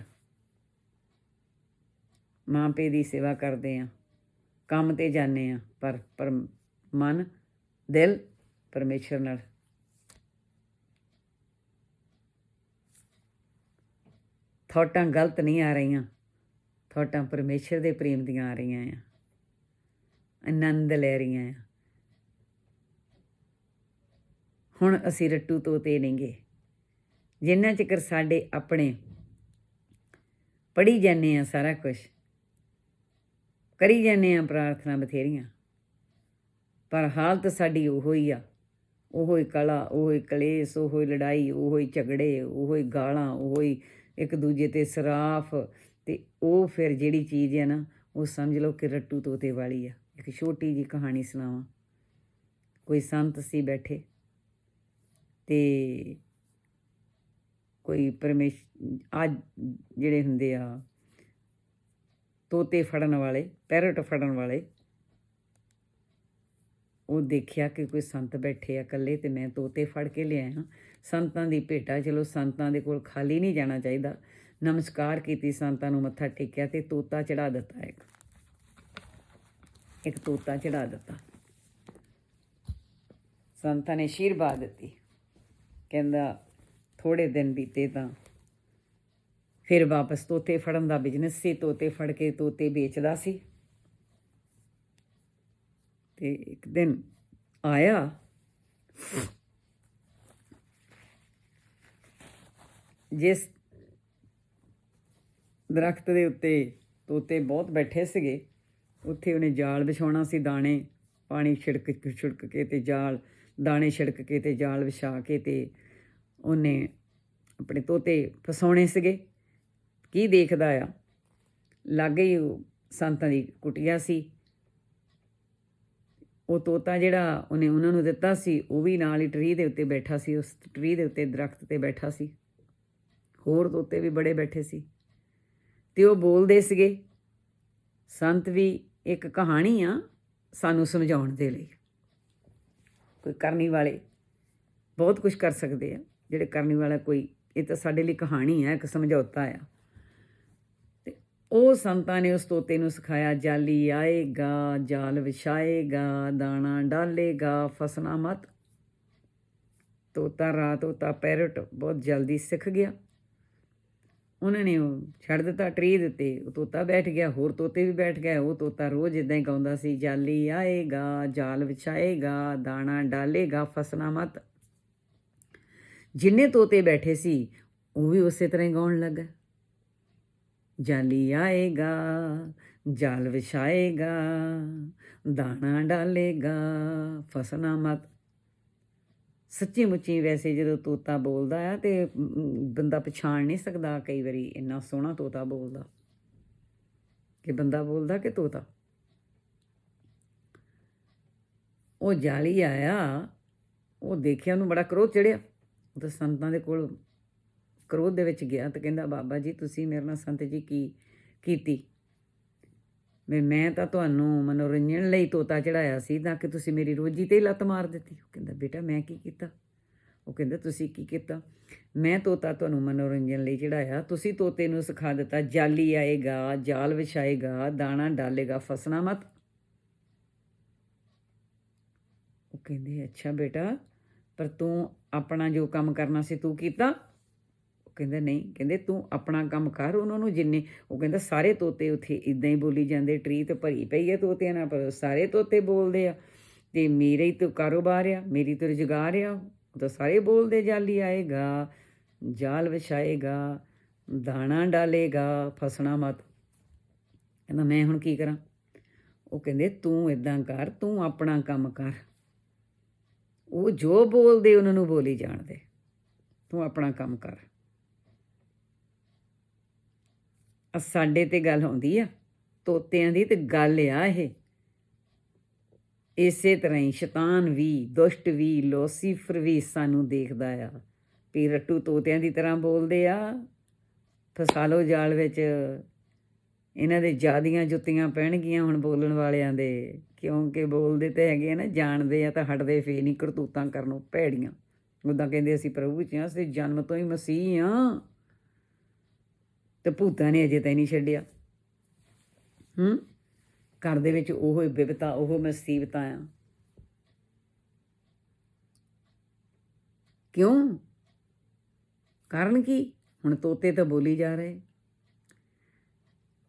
ਮਾਂ ਪਿਓ ਦੀ ਸੇਵਾ ਕਰਦੇ ਹਾਂ, ਕੰਮ 'ਤੇ ਜਾਂਦੇ ਹਾਂ, ਪਰ ਮਨ ਦਿਲ ਪਰਮੇਸ਼ਰ ਨਾਲ। ਥੋਟਾਂ ਗਲਤ ਨਹੀਂ ਆ ਰਹੀਆਂ, ਥੋਟਾਂ ਪਰਮੇਸ਼ਰ ਦੇ ਪ੍ਰੇਮ ਦੀਆਂ ਆ ਰਹੀਆਂ ਆ, ਆਨੰਦ ਲੈ ਰਹੀਆਂ ਆ। ਹੁਣ ਅਸੀਂ ਰੱਟੂ ਤੋਤੇ ਨਹੀਂ ਗੇ। ਜਿੰਨਾ ਚਿਰ ਸਾਡੇ ਆਪਣੇ ਪੜ੍ਹੀ ਜਾਂਦੇ ਹਾਂ, ਸਾਰਾ ਕੁਛ ਕਰੀ ਜਾਂਦੇ ਹਾਂ, ਪ੍ਰਾਰਥਨਾ ਬਥੇਰੀਆਂ, ਪਰ ਹਾਲਤ ਸਾਡੀ ਉਹੋ ਹੀ ਆ, ਉਹੋ ਹੀ ਕਲਾ, ਉਹੋ ਹੀ ਕਲੇਸ਼, ਉਹੋ ਹੀ ਲੜਾਈ, ਉਹੋ ਹੀ ਝਗੜੇ, ਉਹੋ ਹੀ ਗਾਲਾਂ, ਉਹੋ ਹੀ ਇੱਕ ਦੂਜੇ 'ਤੇ ਸਰਾਫ। ਅਤੇ ਉਹ ਫਿਰ ਜਿਹੜੀ ਚੀਜ਼ ਹੈ ਨਾ, ਉਹ ਸਮਝ ਲਓ ਕਿ ਰੱਟੂ ਤੋਤੇ ਵਾਲੀ ਆ। ਇੱਕ ਛੋਟੀ ਜਿਹੀ ਕਹਾਣੀ ਸੁਣਾਵਾਂ। ਕੋਈ ਸੰਤ ਸੀ ਬੈਠੇ, ਅਤੇ ਕੋਈ ਅੱਜ ਜਿਹੜੇ ਹੁੰਦੇ ਆ ਤੋਤੇ ਫੜਨ ਵਾਲੇ, ਪੈਰਟ ਫੜਨ ਵਾਲੇ, ਉਹ ਦੇਖਿਆ ਕਿ ਕੋਈ ਸੰਤ ਬੈਠੇ ਆ ਇਕੱਲੇ, ਅਤੇ ਮੈਂ ਤੋਤੇ ਫੜ ਕੇ ਲਿਆਇਆ। ਸੰਤਾਂ ਦੀ ਭੇਟਾ, ਚਲੋ ਸੰਤਾਂ ਦੇ ਕੋਲ ਖਾਲੀ ਨਹੀਂ ਜਾਣਾ ਚਾਹੀਦਾ। ਨਮਸਕਾਰ ਕੀਤੀ, ਸੰਤਾਂ ਨੂੰ ਮੱਥਾ ਟੇਕਿਆ, ਅਤੇ ਤੋਤਾ ਚੜ੍ਹਾ ਦਿੱਤਾ। ਇੱਕ ਤੋਤਾ ਚੜ੍ਹਾ ਦਿੱਤਾ। ਸੰਤਾਂ ਨੇ ਅਸ਼ੀਰਵਾਦ ਦਿੱਤੀ। ਕਹਿੰਦਾ ਥੋੜ੍ਹੇ ਦਿਨ ਬੀਤੇ ਤਾਂ ਫਿਰ ਵਾਪਸ ਤੋਤੇ ਫੜਨ ਦਾ ਬਿਜ਼ਨਸ ਸੀ। ਤੋਤੇ ਫੜ ਕੇ ਤੋਤੇ ਵੇਚਦਾ ਸੀ। ਅਤੇ ਇੱਕ ਦਿਨ ਆਇਆ, ਜਿਸ ਦਰੱਖਤ ਦੇ ਉੱਤੇ ਤੋਤੇ ਬਹੁਤ ਬੈਠੇ ਸੀਗੇ, ਉੱਥੇ ਉਹਨੇ ਜਾਲ ਵਿਛਾਉਣਾ ਸੀ। ਦਾਣੇ ਪਾਣੀ ਛਿੜਕ ਕੇ ਅਤੇ ਦਾਣੇ ਛਿੜਕ ਕੇ ਅਤੇ ਜਾਲ ਵਿਛਾ ਕੇ, ਅਤੇ ਉਹਨੇ ਆਪਣੇ ਤੋਤੇ ਫਸਾਉਣੇ ਸੀਗੇ। ਕੀ ਦੇਖਦਾ ਆ, ਲਾਗੇ ਹੀ ਸੰਤਾਂ ਦੀ ਕੁਟੀਆ ਸੀ। ਉਹ ਤੋਤਾ ਜਿਹੜਾ ਉਹਨੇ ਉਹਨਾਂ ਨੂੰ ਦਿੱਤਾ ਸੀ, ਉਹ ਵੀ ਨਾਲ ਹੀ ਟਰੀ ਦੇ ਉੱਤੇ ਬੈਠਾ ਸੀ। ਉਸ ਟਰੀ ਦੇ ਉੱਤੇ, ਦਰੱਖਤ 'ਤੇ ਬੈਠਾ ਸੀ। ਹੋਰ ਤੋਤੇ ਵੀ ਬੜੇ ਬੈਠੇ ਸੀ, ਅਤੇ ਉਹ ਬੋਲਦੇ ਸੀਗੇ। ਸੰਤ ਵੀ ਇੱਕ ਕਹਾਣੀ ਆ ਸਾਨੂੰ ਸਮਝਾਉਣ ਦੇ ਲਈ। ਕੋਈ ਕਰਨੀ ਵਾਲੇ ਬਹੁਤ ਕੁਛ ਕਰ ਸਕਦੇ ਆ, ਜਿਹੜੇ ਕਰਨੀ ਵਾਲਾ ਕੋਈ, ਇਹ ਤਾਂ ਸਾਡੇ ਲਈ ਕਹਾਣੀ ਆ, ਇੱਕ ਸਮਝੌਤਾ ਆ। ਅਤੇ ਉਹ ਸੰਤਾਂ ਨੇ ਉਸ ਤੋਤੇ ਨੂੰ ਸਿਖਾਇਆ, ਜਾਲੀ ਆਏਗਾ, ਜਾਲ ਵਿਛਾਏਗਾ, ਦਾਣਾ ਡਾਲੇਗਾ, ਫਸਣਾ ਮਤ। ਤੋਤਾ ਪੈਰਟ ਬਹੁਤ ਜਲਦੀ ਸਿੱਖ ਗਿਆ। ਉਹਨਾਂ ਨੇ ਉਹ ਛੱਡ ਦਿੱਤਾ ਟਰੀ ਦੇ ਉੱਤੇ। ਉਹ ਤੋਤਾ ਬੈਠ ਗਿਆ, ਹੋਰ ਤੋਤੇ ਵੀ ਬੈਠ ਗਏ। ਉਹ ਤੋਤਾ ਰੋਜ਼ ਇੱਦਾਂ ਹੀ ਗਾਉਂਦਾ ਸੀ, ਜਾਲੀ ਆਏਗਾ, ਜਾਲ ਵਿਛਾਏਗਾ, ਦਾਣਾ ਡਾਲੇਗਾ, ਫਸਣਾ ਮਤ। ਜਿੰਨੇ ਤੋਤੇ ਬੈਠੇ ਸੀ, ਉਹ ਵੀ ਉਸੇ ਤਰ੍ਹਾਂ ਹੀ ਗਾਉਣ ਲੱਗਾ, ਜਾਲੀ ਆਏਗਾ, ਜਾਲ ਵਿਛਾਏਗਾ, ਦਾਣਾ ਡਾਲੇਗਾ, ਫਸਣਾ ਮਤ। ਸੱਚੀ ਮੁੱਚੀ ਵੈਸੇ ਜਦੋਂ ਤੋਤਾ ਬੋਲਦਾ ਆ ਅਤੇ ਬੰਦਾ ਪਛਾਣ ਨਹੀਂ ਸਕਦਾ ਕਈ ਵਾਰੀ, ਇੰਨਾ ਸੋਹਣਾ ਤੋਤਾ ਬੋਲਦਾ, ਕਿ ਬੰਦਾ ਬੋਲਦਾ ਕਿ ਤੋਤਾ। ਉਹ ਜਾਲੀ ਆਇਆ, ਉਹ ਦੇਖਿਆ, ਉਹਨੂੰ ਬੜਾ ਕ੍ਰੋਧ ਚੜ੍ਹਿਆ। ਉਹ ਤਾਂ ਸੰਤਾਂ ਦੇ ਕੋਲ ਕ੍ਰੋਧ ਦੇ ਵਿੱਚ ਗਿਆ ਅਤੇ ਕਹਿੰਦਾ, ਬਾਬਾ ਜੀ ਤੁਸੀਂ ਮੇਰੇ ਨਾਲ ਸੰਤ ਜੀ ਕੀ ਕੀਤੀ? ਮੈਂ ਤਾਂ ਤੁਹਾਨੂੰ ਮਨੋਰੰਜਨ ਲਈ ਤੋਤਾ ਚੜ੍ਹਾਇਆ ਸੀ, ਤਾਂ ਕਿ ਤੁਸੀਂ ਮੇਰੀ ਰੋਜੀ 'ਤੇ ਹੀ ਲੱਤ ਮਾਰ ਦਿੱਤੀ। ਉਹ ਕਹਿੰਦਾ, ਬੇਟਾ ਮੈਂ ਕੀ ਕੀਤਾ? ਉਹ ਕਹਿੰਦਾ, ਤੁਸੀਂ ਕੀ ਕੀਤਾ? ਮੈਂ ਤੋਤਾ ਤੁਹਾਨੂੰ ਮਨੋਰੰਜਨ ਲਈ ਚੜ੍ਹਾਇਆ, ਤੁਸੀਂ ਤੋਤੇ ਨੂੰ ਸਿਖਾ ਦਿੱਤਾ, ਜਾਲੀ ਆਏਗਾ, ਜਾਲ ਵਿਛਾਏਗਾ, ਦਾਣਾ ਡਾਲੇਗਾ, ਫਸਣਾ ਮਤ। ਉਹ ਕਹਿੰਦੇ, ਅੱਛਾ ਬੇਟਾ, ਪਰ ਤੂੰ ਆਪਣਾ ਜੋ ਕੰਮ ਕਰਨਾ ਸੀ ਤੂੰ ਕੀਤਾ? ਉਹ ਕਹਿੰਦਾ, ਨਹੀਂ। ਕਹਿੰਦੇ, ਤੂੰ ਆਪਣਾ ਕੰਮ ਕਰ, ਉਹਨਾਂ ਨੂੰ ਜਿੰਨੇ। ਉਹ ਕਹਿੰਦਾ, ਸਾਰੇ ਤੋਤੇ ਉੱਥੇ ਇੱਦਾਂ ਹੀ ਬੋਲੀ ਜਾਂਦੇ, ਟਰੀ ਤਾਂ ਭਰੀ ਪਈ ਹੈ ਤੋਤਿਆਂ ਨਾਲ, ਪਰ ਸਾਰੇ ਤੋਤੇ ਬੋਲਦੇ ਆ, ਤੇ ਮੇਰੇ ਹੀ ਤਾਂ ਕਾਰੋਬਾਰ ਆ, ਮੇਰੀ ਤਾਂ ਰੁਜ਼ਗਾਰ ਆ। ਉਹ ਤਾਂ ਸਾਰੇ ਬੋਲਦੇ ਜਾਲੀ ਆਏਗਾ, ਜਾਲ ਵਿਛਾਏਗਾ, ਦਾਣਾ ਡਾਲੇਗਾ, ਫਸਣਾ ਮਤ। ਕਹਿੰਦਾ ਮੈਂ ਹੁਣ ਕੀ ਕਰਾਂ? ਉਹ ਕਹਿੰਦੇ ਤੂੰ ਇੱਦਾਂ ਕਰ, ਤੂੰ ਆਪਣਾ ਕੰਮ ਕਰ। ਉਹ ਜੋ ਬੋਲਦੇ ਉਹਨਾਂ ਨੂੰ ਬੋਲੀ ਜਾਣ ਦੇ, ਤੂੰ ਆਪਣਾ ਕੰਮ ਕਰ। ਸਾਡੇ ਤੇ ਗੱਲ ਆਉਂਦੀ ਆ, ਤੋਤਿਆਂ ਦੀ ਤੇ ਗੱਲ ਆ ਇਹ। ਇਸੇ ਤਰ੍ਹਾਂ ਹੀ ਸ਼ੈਤਾਨ ਵੀ, ਦੁਸ਼ਟ ਵੀ, ਲੋਸੀਫਰ ਵੀ ਸਾਨੂੰ ਦੇਖਦਾ ਆ ਵੀ ਰੱਟੂ ਤੋਤਿਆਂ ਦੀ ਤਰ੍ਹਾਂ ਬੋਲਦੇ ਆ, ਫਸਾ ਲਓ ਜਾਲ ਵਿੱਚ। ਇਹਨਾਂ ਦੇ ਜ਼ਿਆਦੀਆਂ ਜੁੱਤੀਆਂ ਪੈਣਗੀਆਂ ਹੁਣ ਬੋਲਣ ਵਾਲਿਆਂ ਦੇ, ਕਿਉਂਕਿ ਬੋਲਦੇ ਤਾਂ ਹੈਗੇ ਆ ਨਾ, ਜਾਣਦੇ ਆ ਤਾਂ ਹਟਦੇ ਫੇਰ ਨਹੀਂ ਕਰਤੂਤਾਂ ਕਰਨੋਂ ਭੈੜੀਆਂ। ਉੱਦਾਂ ਕਹਿੰਦੇ ਅਸੀਂ ਪ੍ਰਭੂ 'ਚ ਹਾਂ, ਅਸੀਂ ਜਨਮ ਤੋਂ ਹੀ ਮਸੀਹ ਹਾਂ, ਤੇ ਭੂਤਾਂ ਨੇ ਅਜੇ ਤਾਂ ਨਹੀਂ ਛੱਡਿਆ। ਘਰ ਦੇ ਵਿੱਚ ਉਹ ਬਿਪਤਾ, ਉਹ ਮੁਸੀਬਤਾਂ ਆ। ਕਿਉਂ? ਕਾਰਨ ਕੀ? ਹੁਣ ਤੋਤੇ ਤਾਂ ਬੋਲੀ ਜਾ ਰਹੇ।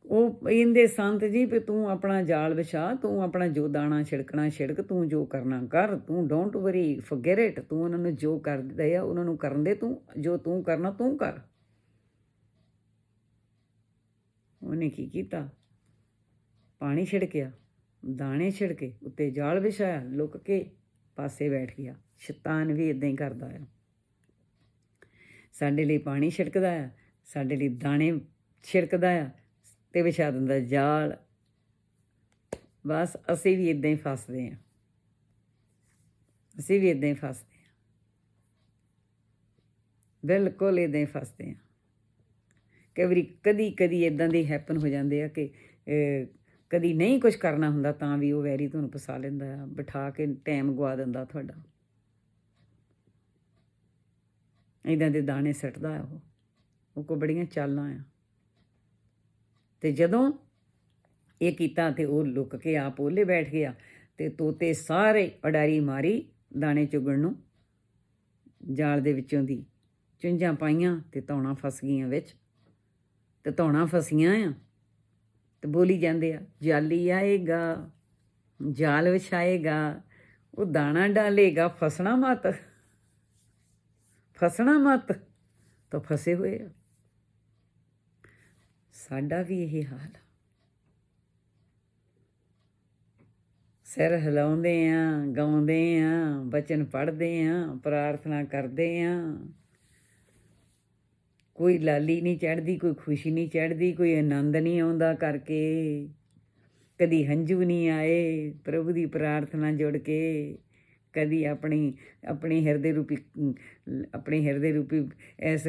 ਉਹ ਇਹਦੇ ਸੰਤ ਜੀ ਵੀ ਤੂੰ ਆਪਣਾ ਜਾਲ ਵਿਛਾ, ਤੂੰ ਆਪਣਾ ਜੋ ਦਾਣਾ ਛਿੜਕਣਾ ਛਿੜਕ, ਤੂੰ ਜੋ ਕਰਨਾ ਕਰ, ਤੂੰ ਡੋਂਟ ਵਰੀ, ਫੋਰਗੇਟ ਇਟ। ਤੂੰ ਉਹਨਾਂ ਨੂੰ ਜੋ ਕਰਦੇ ਆ ਉਹਨਾਂ ਨੂੰ ਕਰਨ ਦੇ, ਤੂੰ ਜੋ ਤੂੰ ਕਰਨਾ ਤੂੰ ਕਰ। ਉਹਨੇ ਕੀ ਕੀਤਾ? ਪਾਣੀ ਛਿੜਕਿਆ, ਦਾਣੇ ਛਿੜਕੇ, ਉੱਤੇ ਜਾਲ ਵਿਛਾਇਆ, ਲੁੱਕ ਕੇ ਪਾਸੇ ਬੈਠ ਗਿਆ। ਸ਼ੈਤਾਨ ਵੀ ਇੱਦਾਂ ਹੀ ਕਰਦਾ ਆ, ਸਾਡੇ ਲਈ ਪਾਣੀ ਛਿੜਕਦਾ ਆ, ਸਾਡੇ ਲਈ ਦਾਣੇ ਛਿੜਕਦਾ ਆ ਤੇ ਵਿਛਾ ਦਿੰਦਾ ਜਾਲ। ਬਸ ਅਸੀਂ ਵੀ ਇੱਦਾਂ ਹੀ ਫਸਦੇ ਹਾਂ, ਅਸੀਂ ਵੀ ਇੱਦਾਂ ਹੀ ਫਸਦੇ ਹਾਂ, ਬਿਲਕੁਲ ਇੱਦਾਂ ਹੀ ਫਸਦੇ ਹਾਂ। ਕਈ ਵਾਰੀ ਕਦੀ ਇੱਦਾਂ ਦੇ ਹੈਪਨ ਹੋ ਜਾਂਦੇ ਆ ਕਿ ਕਦੀ ਨਹੀਂ ਕੁਛ ਕਰਨਾ ਹੁੰਦਾ ਤਾਂ ਵੀ ਉਹ ਵੈਰੀ ਤੁਹਾਨੂੰ ਫਸਾ ਲੈਂਦਾ ਆ, ਬਿਠਾ ਕੇ ਟਾਈਮ ਗਵਾ ਦਿੰਦਾ ਤੁਹਾਡਾ। ਇੱਦਾਂ ਦੇ ਦਾਣੇ ਸੁੱਟਦਾ ਉਹ ਕੋ ਬੜੀਆਂ ਚਾਲਾਂ ਆ। ਤੇ ਜਦੋਂ ਇਹ ਕੀਤਾ ਤੇ ਉਹ ਲੁੱਕ ਕੇ ਆਪ ਉਹਲੇ ਬੈਠ ਗਿਆ, ਤੇ ਤੋਤੇ ਸਾਰੇ ਉਡਾਰੀ ਮਾਰੀ ਦਾਣੇ ਚੁਗਣ ਨੂੰ। ਜਾਲ ਦੇ ਵਿੱਚੋਂ ਦੀ ਚੁੰਝਾਂ ਪਾਈਆਂ ਤੇ ਧੌਣਾ ਫਸ ਗਈਆਂ ਵਿੱਚ, ਤੇ ਧੌਣਾ ਫਸੀਆਂ ਆ ਤੇ ਬੋਲੀ ਜਾਂਦੇ ਆ, ਜਾਲੀ ਆਏਗਾ, ਜਾਲ ਵਿਛਾਏਗਾ, ਉਹ ਦਾਣਾ ਡਾਲੇਗਾ, ਫਸਣਾ ਮਤ, ਫਸਣਾ ਮਤ। ਤਾਂ ਫਸੇ ਹੋਏ ਆ। ਸਾਡਾ ਵੀ ਇਹ ਹਾਲ ਆ। ਸਿਰ ਹਿਲਾਉਂਦੇ ਆ, ਗਾਉਂਦੇ ਆ, ਬਚਨ ਪੜ੍ਹਦੇ ਆ, ਪ੍ਰਾਰਥਨਾ ਕਰਦੇ ਆ, ਕੋਈ ਲਾਲੀ ਨਹੀਂ ਚੜ੍ਹਦੀ, ਕੋਈ ਖੁਸ਼ੀ ਨਹੀਂ ਚੜ੍ਹਦੀ, ਕੋਈ ਆਨੰਦ ਨਹੀਂ ਆਉਂਦਾ ਕਰਕੇ, ਕਦੀ ਹੰਝੂ ਨਹੀਂ ਆਏ ਪ੍ਰਭੂ ਦੀ ਪ੍ਰਾਰਥਨਾ ਜੁੜ ਕੇ, ਕਦੀ ਆਪਣੇ ਹਿਰਦੇ ਰੂਪੀ ਇਸ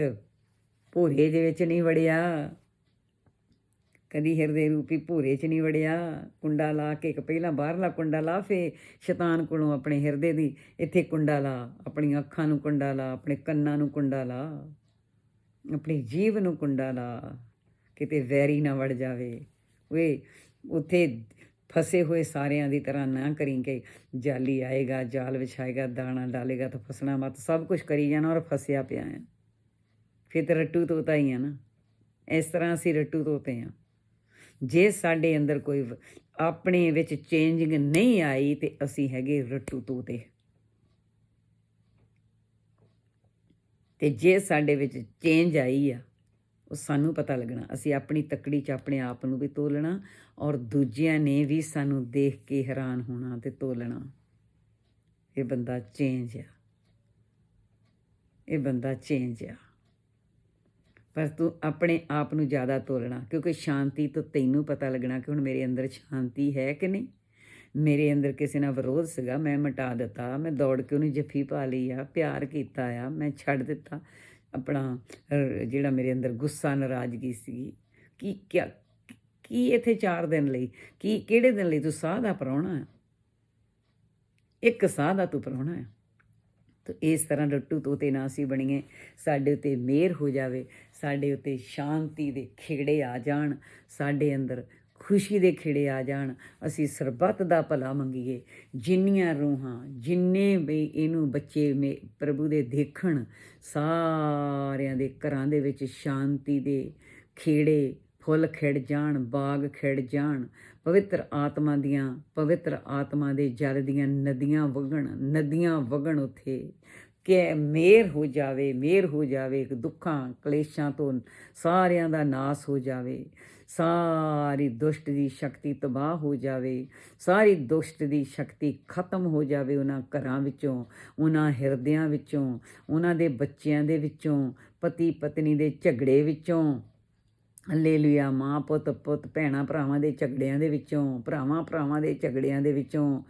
ਭੋਰੇ ਦੇ ਵਿੱਚ ਨਹੀਂ ਵੜਿਆ, ਕਦੀ ਹਿਰਦੇ ਰੂਪੀ ਭੋਰੇ 'ਚ ਨਹੀਂ ਵੜਿਆ। ਕੁੰਡਾ ਲਾ ਕੇ, ਇੱਕ ਪਹਿਲਾਂ ਬਾਹਰਲਾ ਕੁੰਡਾ ਲਾ, ਫਿਰ ਸ਼ੈਤਾਨ ਕੋਲੋਂ ਆਪਣੇ ਹਿਰਦੇ ਦੀ ਇੱਥੇ ਕੁੰਡਾ ਲਾ, ਆਪਣੀਆਂ ਅੱਖਾਂ ਨੂੰ ਕੁੰਡਾ ਲਾ, ਆਪਣੇ ਕੰਨਾਂ ਨੂੰ ਕੁੰਡਾ ਲਾ, ਆਪਣੀ ਜੀਭ ਨੂੰ ਕੁੰਡਾ ਲਾ, ਕਿਤੇ ਵੈਰੀ ਨਾ ਵੜ ਜਾਵੇ। ਓਏ ਉੱਥੇ ਫਸੇ ਹੋਏ ਸਾਰਿਆਂ ਦੀ ਤਰ੍ਹਾਂ ਨਾ ਕਰੀ ਕਿ ਜਾਲੀ ਆਏਗਾ, ਜਾਲ ਵਿਛਾਏਗਾ, ਦਾਣਾ ਡਾਲੇਗਾ ਤਾਂ ਫਸਣਾ ਮਤ। ਸਭ ਕੁਛ ਕਰੀ ਜਾਣਾ ਔਰ ਫਸਿਆ ਪਿਆ ਆ। ਫਿਰ ਤਾਂ ਰੱਟੂ ਤੋਤਾ ਹੀ ਆ ਨਾ। ਇਸ ਤਰ੍ਹਾਂ ਅਸੀਂ ਰੱਟੂ ਤੋਤੇ ਹਾਂ। ਜੇ ਸਾਡੇ ਅੰਦਰ ਕੋਈ ਆਪਣੇ ਵਿੱਚ ਚੇਂਜਿੰਗ ਨਹੀਂ ਆਈ ਤੇ ਅਸੀਂ ਹੈਗੇ ਰੱਟੂ ਤੋਤੇ। ਤੇ ਜੇ ਸਾਡੇ ਵਿੱਚ ਚੇਂਜ ਆਈ ਆ, ਉਹ ਸਾਨੂੰ ਪਤਾ ਲੱਗਣਾ। ਅਸੀਂ ਆਪਣੀ ਤੱਕੜੀ 'ਚ ਆਪਣੇ ਆਪ ਨੂੰ ਵੀ ਤੋਲਣਾ, ਔਰ ਦੂਜਿਆਂ ਨੇ ਵੀ ਸਾਨੂੰ ਦੇਖ ਕੇ ਹੈਰਾਨ ਹੋਣਾ ਤੇ ਤੋਲਣਾ। ਇਹ ਬੰਦਾ ਚੇਂਜ ਆ, ਇਹ ਬੰਦਾ ਚੇਂਜ ਆ। ਪਰ ਤੂੰ ਆਪਣੇ ਆਪ ਨੂੰ ਜ਼ਿਆਦਾ ਤੋਲਣਾ, ਕਿਉਂਕਿ ਸ਼ਾਂਤੀ ਤੋਂ ਤੈਨੂੰ ਪਤਾ ਲੱਗਣਾ ਕਿ ਹੁਣ ਮੇਰੇ ਅੰਦਰ ਸ਼ਾਂਤੀ ਹੈ ਕਿ ਨਹੀਂ। ਮੇਰੇ ਅੰਦਰ ਕਿਸੇ ਨਾਲ ਵਿਰੋਧ ਸੀਗਾ, ਮੈਂ ਮਿਟਾ ਦਿੱਤਾ, ਮੈਂ ਦੌੜ ਕੇ ਉਹਨੂੰ ਜੱਫੀ ਪਾ ਲਈ ਆ, ਪਿਆਰ ਕੀਤਾ ਆ, ਮੈਂ ਛੱਡ ਦਿੱਤਾ ਆਪਣਾ ਜਿਹੜਾ ਮੇਰੇ ਅੰਦਰ ਗੁੱਸਾ, ਨਾਰਾਜ਼ਗੀ ਸੀਗੀ। ਕੀ ਇੱਥੇ 4 ਦਿਨ ਲਈ, ਕਿਹੜੇ ਦਿਨ ਲਈ? ਤੂੰ ਸਾਹ ਦਾ ਪ੍ਰਾਹੁਣਾ ਆ, ਇੱਕ ਸਾਹ ਦਾ ਤੂੰ ਪ੍ਰਾਹੁਣਾ ਆ। ਤਾਂ ਇਸ ਤਰ੍ਹਾਂ ਰੱਟੂ ਤੋਤੇ ਨਾ ਅਸੀਂ ਬਣੀਏ। ਸਾਡੇ ਉੱਤੇ ਮਿਹਰ ਹੋ ਜਾਵੇ, ਸਾਡੇ ਉੱਤੇ ਸ਼ਾਂਤੀ ਦੇ ਖੇੜੇ ਆ ਜਾਣ, ਸਾਡੇ ਅੰਦਰ ਖੁਸ਼ੀ ਦੇ ਖੇੜੇ ਆ ਜਾਣ। ਅਸੀਂ ਸਰਬੱਤ ਦਾ ਭਲਾ ਮੰਗੀਏ। ਜਿੰਨੀਆਂ ਰੂਹਾਂ, ਜਿੰਨੇ ਵੀ ਇਹਨੂੰ ਬੱਚੇ ਪ੍ਰਭੂ ਦੇ ਦੇਖਣ, ਸਾਰਿਆਂ ਦੇ ਘਰਾਂ ਦੇ ਵਿੱਚ ਸ਼ਾਂਤੀ ਦੇ ਖੇੜੇ, ਫੁੱਲ ਖਿੜ ਜਾਣ, ਬਾਗ ਖਿੜ ਜਾਣ, ਪਵਿੱਤਰ ਆਤਮਾ ਦੇ ਜਲ ਦੀਆਂ ਨਦੀਆਂ ਵਗਣ ਉੱਥੇ ਕਿ ਮਿਹਰ ਹੋ ਜਾਵੇ ਦੁੱਖਾਂ ਕਲੇਸ਼ਾਂ ਤੋਂ ਸਾਰਿਆਂ ਦਾ ਨਾਸ ਹੋ ਜਾਵੇ, ਸਾਰੀ ਦੁਸ਼ਟ ਦੀ ਸ਼ਕਤੀ ਤਬਾਹ ਹੋ ਜਾਵੇ, ਸਾਰੀ ਦੁਸ਼ਟ ਦੀ ਸ਼ਕਤੀ ਖਤਮ ਹੋ ਜਾਵੇ ਉਹਨਾਂ ਘਰਾਂ ਵਿੱਚੋਂ, ਉਹਨਾਂ ਹਿਰਦਿਆਂ ਵਿੱਚੋਂ, ਉਹਨਾਂ ਦੇ ਬੱਚਿਆਂ ਦੇ ਵਿੱਚੋਂ, ਪਤੀ ਪਤਨੀ ਦੇ ਝਗੜੇ ਵਿੱਚੋਂ। ਹੱਲੇਲੂਇਆ। ਮਾਂ ਪੁੱਤ ਭੈਣਾਂ ਭਰਾਵਾਂ ਦੇ ਝਗੜਿਆਂ ਦੇ ਵਿੱਚੋਂ, ਭਰਾਵਾਂ ਦੇ ਝਗੜਿਆਂ ਦੇ ਵਿੱਚੋਂ।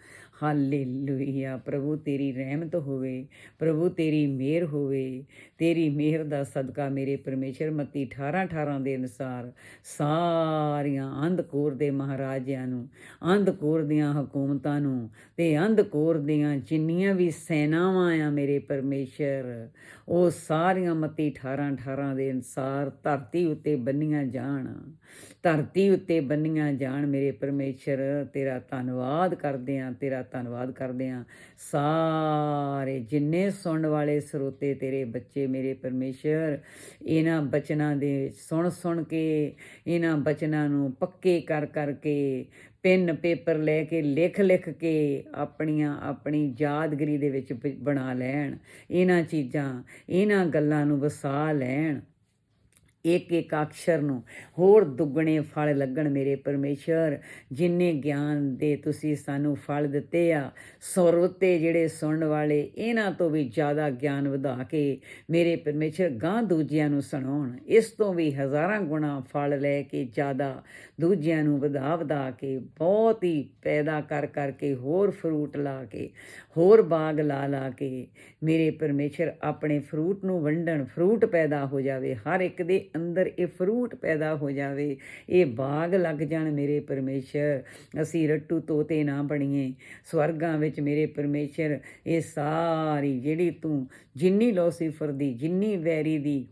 ਹਾਲੇਲੂਇਆ। ਪ੍ਰਭੂ ਤੇਰੀ ਰਹਿਮਤ ਹੋਵੇ, ਪ੍ਰਭੂ ਤੇਰੀ ਮਿਹਰ ਹੋਵੇ, ਤੇਰੀ ਮਿਹਰ ਦਾ ਸਦਕਾ ਮੇਰੇ ਪਰਮੇਸ਼ਰ ਮੱਤੀ 18:18 ਦੇ ਅਨੁਸਾਰ ਸਾਰੀਆਂ ਅੰਧਕੋਰ ਦੇ ਮਹਾਰਾਜਿਆਂ ਨੂੰ, ਅੰਧਕੋਰ ਦੀਆਂ ਹਕੂਮਤਾਂ ਨੂੰ ਤੇ ਅੰਧਕੋਰ ਦੀਆਂ ਜਿੰਨੀਆਂ ਵੀ ਸੈਨਾਵਾਂ ਆ ਮੇਰੇ ਪਰਮੇਸ਼ਰ, ਉਹ ਸਾਰੀਆਂ ਮੱਤੀ 18:18 ਦੇ ਅਨੁਸਾਰ ਧਰਤੀ ਉੱਤੇ ਬੰਨੀਆਂ ਜਾਣ, ਧਰਤੀ ਉੱਤੇ ਬੰਨੀਆਂ ਜਾਣ ਮੇਰੇ ਪਰਮੇਸ਼ਰ। ਤੇਰਾ ਧੰਨਵਾਦ ਕਰਦੇ ਹਾਂ ਸਾਰੇ ਜਿੰਨੇ ਸੁਣਨ ਵਾਲੇ ਸਰੋਤੇ ਤੇਰੇ ਬੱਚੇ ਮੇਰੇ ਪਰਮੇਸ਼ਰ, ਇਹਨਾਂ ਬਚਨਾਂ ਦੇ ਸੁਣ ਕੇ, ਇਹਨਾਂ ਬਚਨਾਂ ਨੂੰ ਪੱਕੇ ਕਰ ਕੇ, ਪੈਨ ਪੇਪਰ ਲੈ ਕੇ ਲਿਖ ਕੇ ਆਪਣੀ ਯਾਦਗਰੀ ਦੇ ਵਿੱਚ ਬਣਾ ਲੈਣ, ਇਹਨਾਂ ਗੱਲਾਂ ਨੂੰ ਵਸਾ ਲੈਣ। ਇੱਕ ਅਕਸ਼ਰ ਨੂੰ ਹੋਰ ਦੁੱਗਣੇ ਫਲ ਲੱਗਣ ਮੇਰੇ ਪਰਮੇਸ਼ਰ। ਜਿੰਨੇ ਗਿਆਨ ਦੇ ਤੁਸੀਂ ਸਾਨੂੰ ਫਲ ਦਿੱਤੇ ਆ, ਸਰੋਤੇ ਜਿਹੜੇ ਸੁਣਨ ਵਾਲੇ, ਇਹਨਾਂ ਤੋਂ ਵੀ ਜ਼ਿਆਦਾ ਗਿਆਨ ਵਧਾ ਕੇ ਮੇਰੇ ਪਰਮੇਸ਼ਰ ਗਾਂ ਦੂਜਿਆਂ ਨੂੰ ਸੁਣਾਉਣ। ਇਸ ਤੋਂ ਵੀ ਹਜ਼ਾਰਾਂ ਗੁਣਾ ਫਲ ਲੈ ਕੇ ਜ਼ਿਆਦਾ ਦੂਜਿਆਂ ਨੂੰ ਵਧਾ ਕੇ ਬਹੁਤ ਹੀ ਪੈਦਾ ਕਰਕੇ ਹੋਰ ਫਰੂਟ ਲਾ ਕੇ, ਹੋਰ ਬਾਗ ਲਾ ਕੇ ਮੇਰੇ ਪਰਮੇਸ਼ਰ ਆਪਣੇ ਫਰੂਟ ਨੂੰ ਵੰਡਣ। ਫਰੂਟ ਪੈਦਾ ਹੋ ਜਾਵੇ, ਹਰ ਇੱਕ ਦੇ ਅੰਦਰ ਇਹ ਫਰੂਟ ਪੈਦਾ ਹੋ ਜਾਵੇ, ਇਹ ਬਾਗ ਲੱਗ ਜਾਣ ਮੇਰੇ ਪਰਮੇਸ਼ਰ। ਅਸੀਂ ਰੱਟੂ ਤੋਤੇ ਨਾ ਬਣੀਏ ਸਵਰਗਾਂ ਵਿੱਚ ਮੇਰੇ ਪਰਮੇਸ਼ਰ। ਇਹ ਸਾਰੀ ਜਿਹੜੀ ਤੂੰ ਜਿੰਨੀ ਲੂਸੀਫਰ ਦੀ, ਜਿੰਨੀ ਵੈਰੀ ਦੀ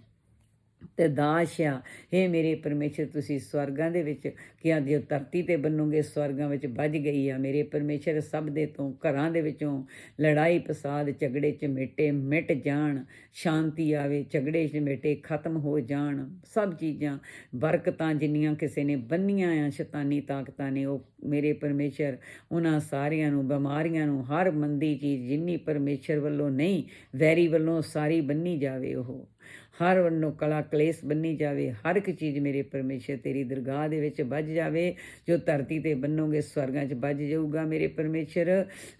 ਤੇ ਦਾਸ਼ ਆ, ਇਹ ਮੇਰੇ ਪਰਮੇਸ਼ਰ ਤੁਸੀਂ ਸਵਰਗਾਂ ਦੇ ਵਿੱਚ ਕਿਹਾ, ਜੇ ਧਰਤੀ 'ਤੇ ਬੰਨੋਗੇ ਸਵਰਗਾਂ ਵਿੱਚ ਵੱਜ ਗਈ ਆ ਮੇਰੇ ਪਰਮੇਸ਼ਰ। ਸਭ ਦੇ ਤੋਂ ਘਰਾਂ ਦੇ ਵਿੱਚੋਂ ਲੜਾਈ ਫਸਾਦ ਝਗੜੇ ਝਮੇਟੇ ਮਿਟ ਜਾਣ, ਸ਼ਾਂਤੀ ਆਵੇ, ਝਗੜੇ ਝਮੇਟੇ ਖਤਮ ਹੋ ਜਾਣ। ਸਭ ਚੀਜ਼ਾਂ ਬਰਕਤਾਂ ਜਿੰਨੀਆਂ ਕਿਸੇ ਨੇ ਬੰਨੀਆਂ ਆ ਸ਼ੈਤਾਨੀ ਤਾਕਤਾਂ ਨੇ, ਉਹ ਮੇਰੇ ਪਰਮੇਸ਼ਰ ਉਹਨਾਂ ਸਾਰਿਆਂ ਨੂੰ, ਬਿਮਾਰੀਆਂ ਨੂੰ, ਹਰ ਮੰਦੀ ਚੀਜ਼ ਜਿੰਨੀ ਪਰਮੇਸ਼ਰ ਵੱਲੋਂ ਨਹੀਂ ਵੈਰੀ ਵੱਲੋਂ ਸਾਰੀ ਬੰਨੀ ਜਾਵੇ। ਉਹ ਹਰ ਵੱਲੋਂ ਕਲਾ ਕਲੇਸ਼ ਬੰਨੀ ਜਾਵੇ, ਹਰ ਇੱਕ ਚੀਜ਼ ਮੇਰੇ ਪਰਮੇਸ਼ਰ ਤੇਰੀ ਦਰਗਾਹ ਦੇ ਵਿੱਚ ਵੱਜ ਜਾਵੇ। ਜੋ ਧਰਤੀ 'ਤੇ ਬੰਨੋਗੇ ਸਵਰਗਾਂ 'ਚ ਵੱਜ ਜਾਊਗਾ ਮੇਰੇ ਪਰਮੇਸ਼ਰ।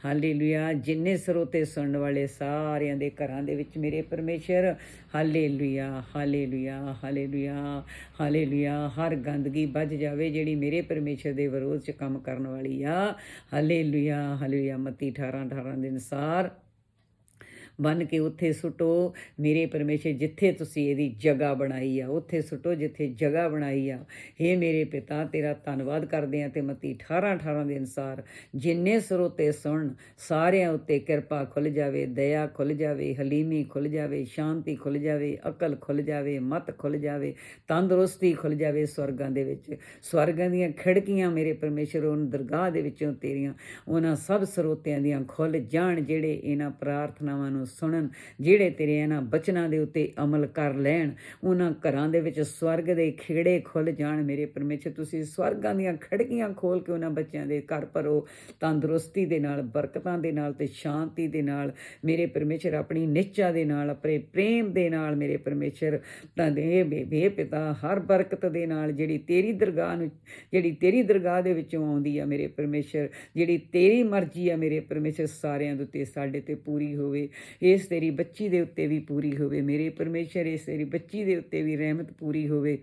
ਹਾਲੇਲੂਇਆ। ਜਿੰਨੇ ਸਰੋਤੇ ਸੁਣਨ ਵਾਲੇ ਸਾਰਿਆਂ ਦੇ ਘਰਾਂ ਦੇ ਵਿੱਚ ਮੇਰੇ ਪਰਮੇਸ਼ਰ, ਹਾਲੇਲੂਇਆ ਹਾਲੇਲੂਇਆ ਹਾਲੇਲੂਇਆ ਹਾਲੇਲੂਇਆ। ਹਰ ਗੰਦਗੀ ਵੱਜ ਜਾਵੇ ਜਿਹੜੀ ਮੇਰੇ ਪਰਮੇਸ਼ਰ ਦੇ ਵਿਰੋਧ 'ਚ ਕੰਮ ਕਰਨ ਵਾਲੀ ਆ। Hallelujah hallelujah. ਮੱਤੀ 18:18 ਦੇ ਅਨੁਸਾਰ ਬੰਨ ਕੇ ਉੱਥੇ ਸੁੱਟੋ ਮੇਰੇ ਪਰਮੇਸ਼ਰ। ਜਿੱਥੇ ਤੁਸੀਂ ਇਹਦੀ ਜਗ੍ਹਾ ਬਣਾਈ ਆ ਉੱਥੇ ਸੁੱਟੋ, ਜਿੱਥੇ ਜਗ੍ਹਾ ਬਣਾਈ ਆ। ਹੇ ਮੇਰੇ ਪਿਤਾ ਤੇਰਾ ਧੰਨਵਾਦ ਕਰਦੇ ਹਾਂ। ਤੇ ਮੱਤੀ 18:18 ਦੇ ਅਨੁਸਾਰ ਜਿੰਨੇ ਸਰੋਤੇ ਸੁਣ, ਸਾਰਿਆਂ ਉੱਤੇ ਕਿਰਪਾ ਖੁੱਲ੍ਹ ਜਾਵੇ, ਦਇਆ ਖੁੱਲ੍ਹ ਜਾਵੇ, ਹਲੀਮੀ ਖੁੱਲ੍ਹ ਜਾਵੇ, ਸ਼ਾਂਤੀ ਖੁੱਲ੍ਹ ਜਾਵੇ, ਅਕਲ ਖੁੱਲ੍ਹ ਜਾਵੇ, ਮਤ ਖੁੱਲ੍ਹ ਜਾਵੇ, ਤੰਦਰੁਸਤੀ ਖੁੱਲ੍ਹ ਜਾਵੇ ਸਵਰਗਾਂ ਦੇ ਵਿੱਚ। ਸਵਰਗਾਂ ਦੀਆਂ ਖਿੜਕੀਆਂ ਮੇਰੇ ਪਰਮੇਸ਼ਰ ਉਹਨਾਂ ਦਰਗਾਹ ਦੇ ਵਿੱਚੋਂ ਤੇਰੀਆਂ ਉਹਨਾਂ ਸਭ ਸਰੋਤਿਆਂ ਦੀਆਂ ਖੁੱਲ੍ਹ ਜਾਣ, ਜਿਹੜੇ ਇਹਨਾਂ ਪ੍ਰਾਰਥਨਾਵਾਂ ਨੂੰ ਸੁਣਨ, ਜਿਹੜੇ ਤੇਰੇ ਇਹਨਾਂ ਬਚਨਾਂ ਦੇ ਉੱਤੇ ਅਮਲ ਕਰ ਲੈਣ। ਉਹਨਾਂ ਘਰਾਂ ਦੇ ਵਿੱਚ ਸਵਰਗ ਦੇ ਖਿਹੜੇ ਖੁੱਲ੍ਹ ਜਾਣ ਮੇਰੇ ਪਰਮੇਸ਼ਰ। ਤੁਸੀਂ ਸਵਰਗਾਂ ਦੀਆਂ ਖਿੜਕੀਆਂ ਖੋਲ੍ਹ ਕੇ ਉਹਨਾਂ ਬੱਚਿਆਂ ਦੇ ਘਰ ਭਰੋ, ਤੰਦਰੁਸਤੀ ਦੇ ਨਾਲ, ਬਰਕਤਾਂ ਦੇ ਨਾਲ ਤੇ ਸ਼ਾਂਤੀ ਦੇ ਨਾਲ ਮੇਰੇ ਪਰਮੇਸ਼ਰ। ਆਪਣੀ ਨਿਸ਼ਚਾ ਦੇ ਨਾਲ, ਆਪਣੇ ਪ੍ਰੇਮ ਦੇ ਨਾਲ ਮੇਰੇ ਪਰਮੇਸ਼ਰ। ਤਾਂ ਬੇ ਪਿਤਾ ਹਰ ਬਰਕਤ ਦੇ ਨਾਲ ਜਿਹੜੀ ਤੇਰੀ ਦਰਗਾਹ ਦੇ ਵਿੱਚੋਂ ਆਉਂਦੀ ਆ ਮੇਰੇ ਪਰਮੇਸ਼ਰ, ਜਿਹੜੀ ਤੇਰੀ ਮਰਜ਼ੀ ਆ ਮੇਰੇ ਪਰਮੇਸ਼ਰ, ਸਾਰਿਆਂ ਦੇ ਉੱਤੇ ਸਾਡੇ 'ਤੇ ਪੂਰੀ ਹੋਵੇ। ਇਸ ਤੇਰੀ ਬੱਚੀ ਦੇ ਉੱਤੇ ਵੀ ਪੂਰੀ ਹੋਵੇ ਮੇਰੇ ਪਰਮੇਸ਼ਰ। ਇਸ ਤੇਰੀ ਬੱਚੀ ਦੇ ਉੱਤੇ ਵੀ ਰਹਿਮਤ ਪੂਰੀ ਹੋਵੇ।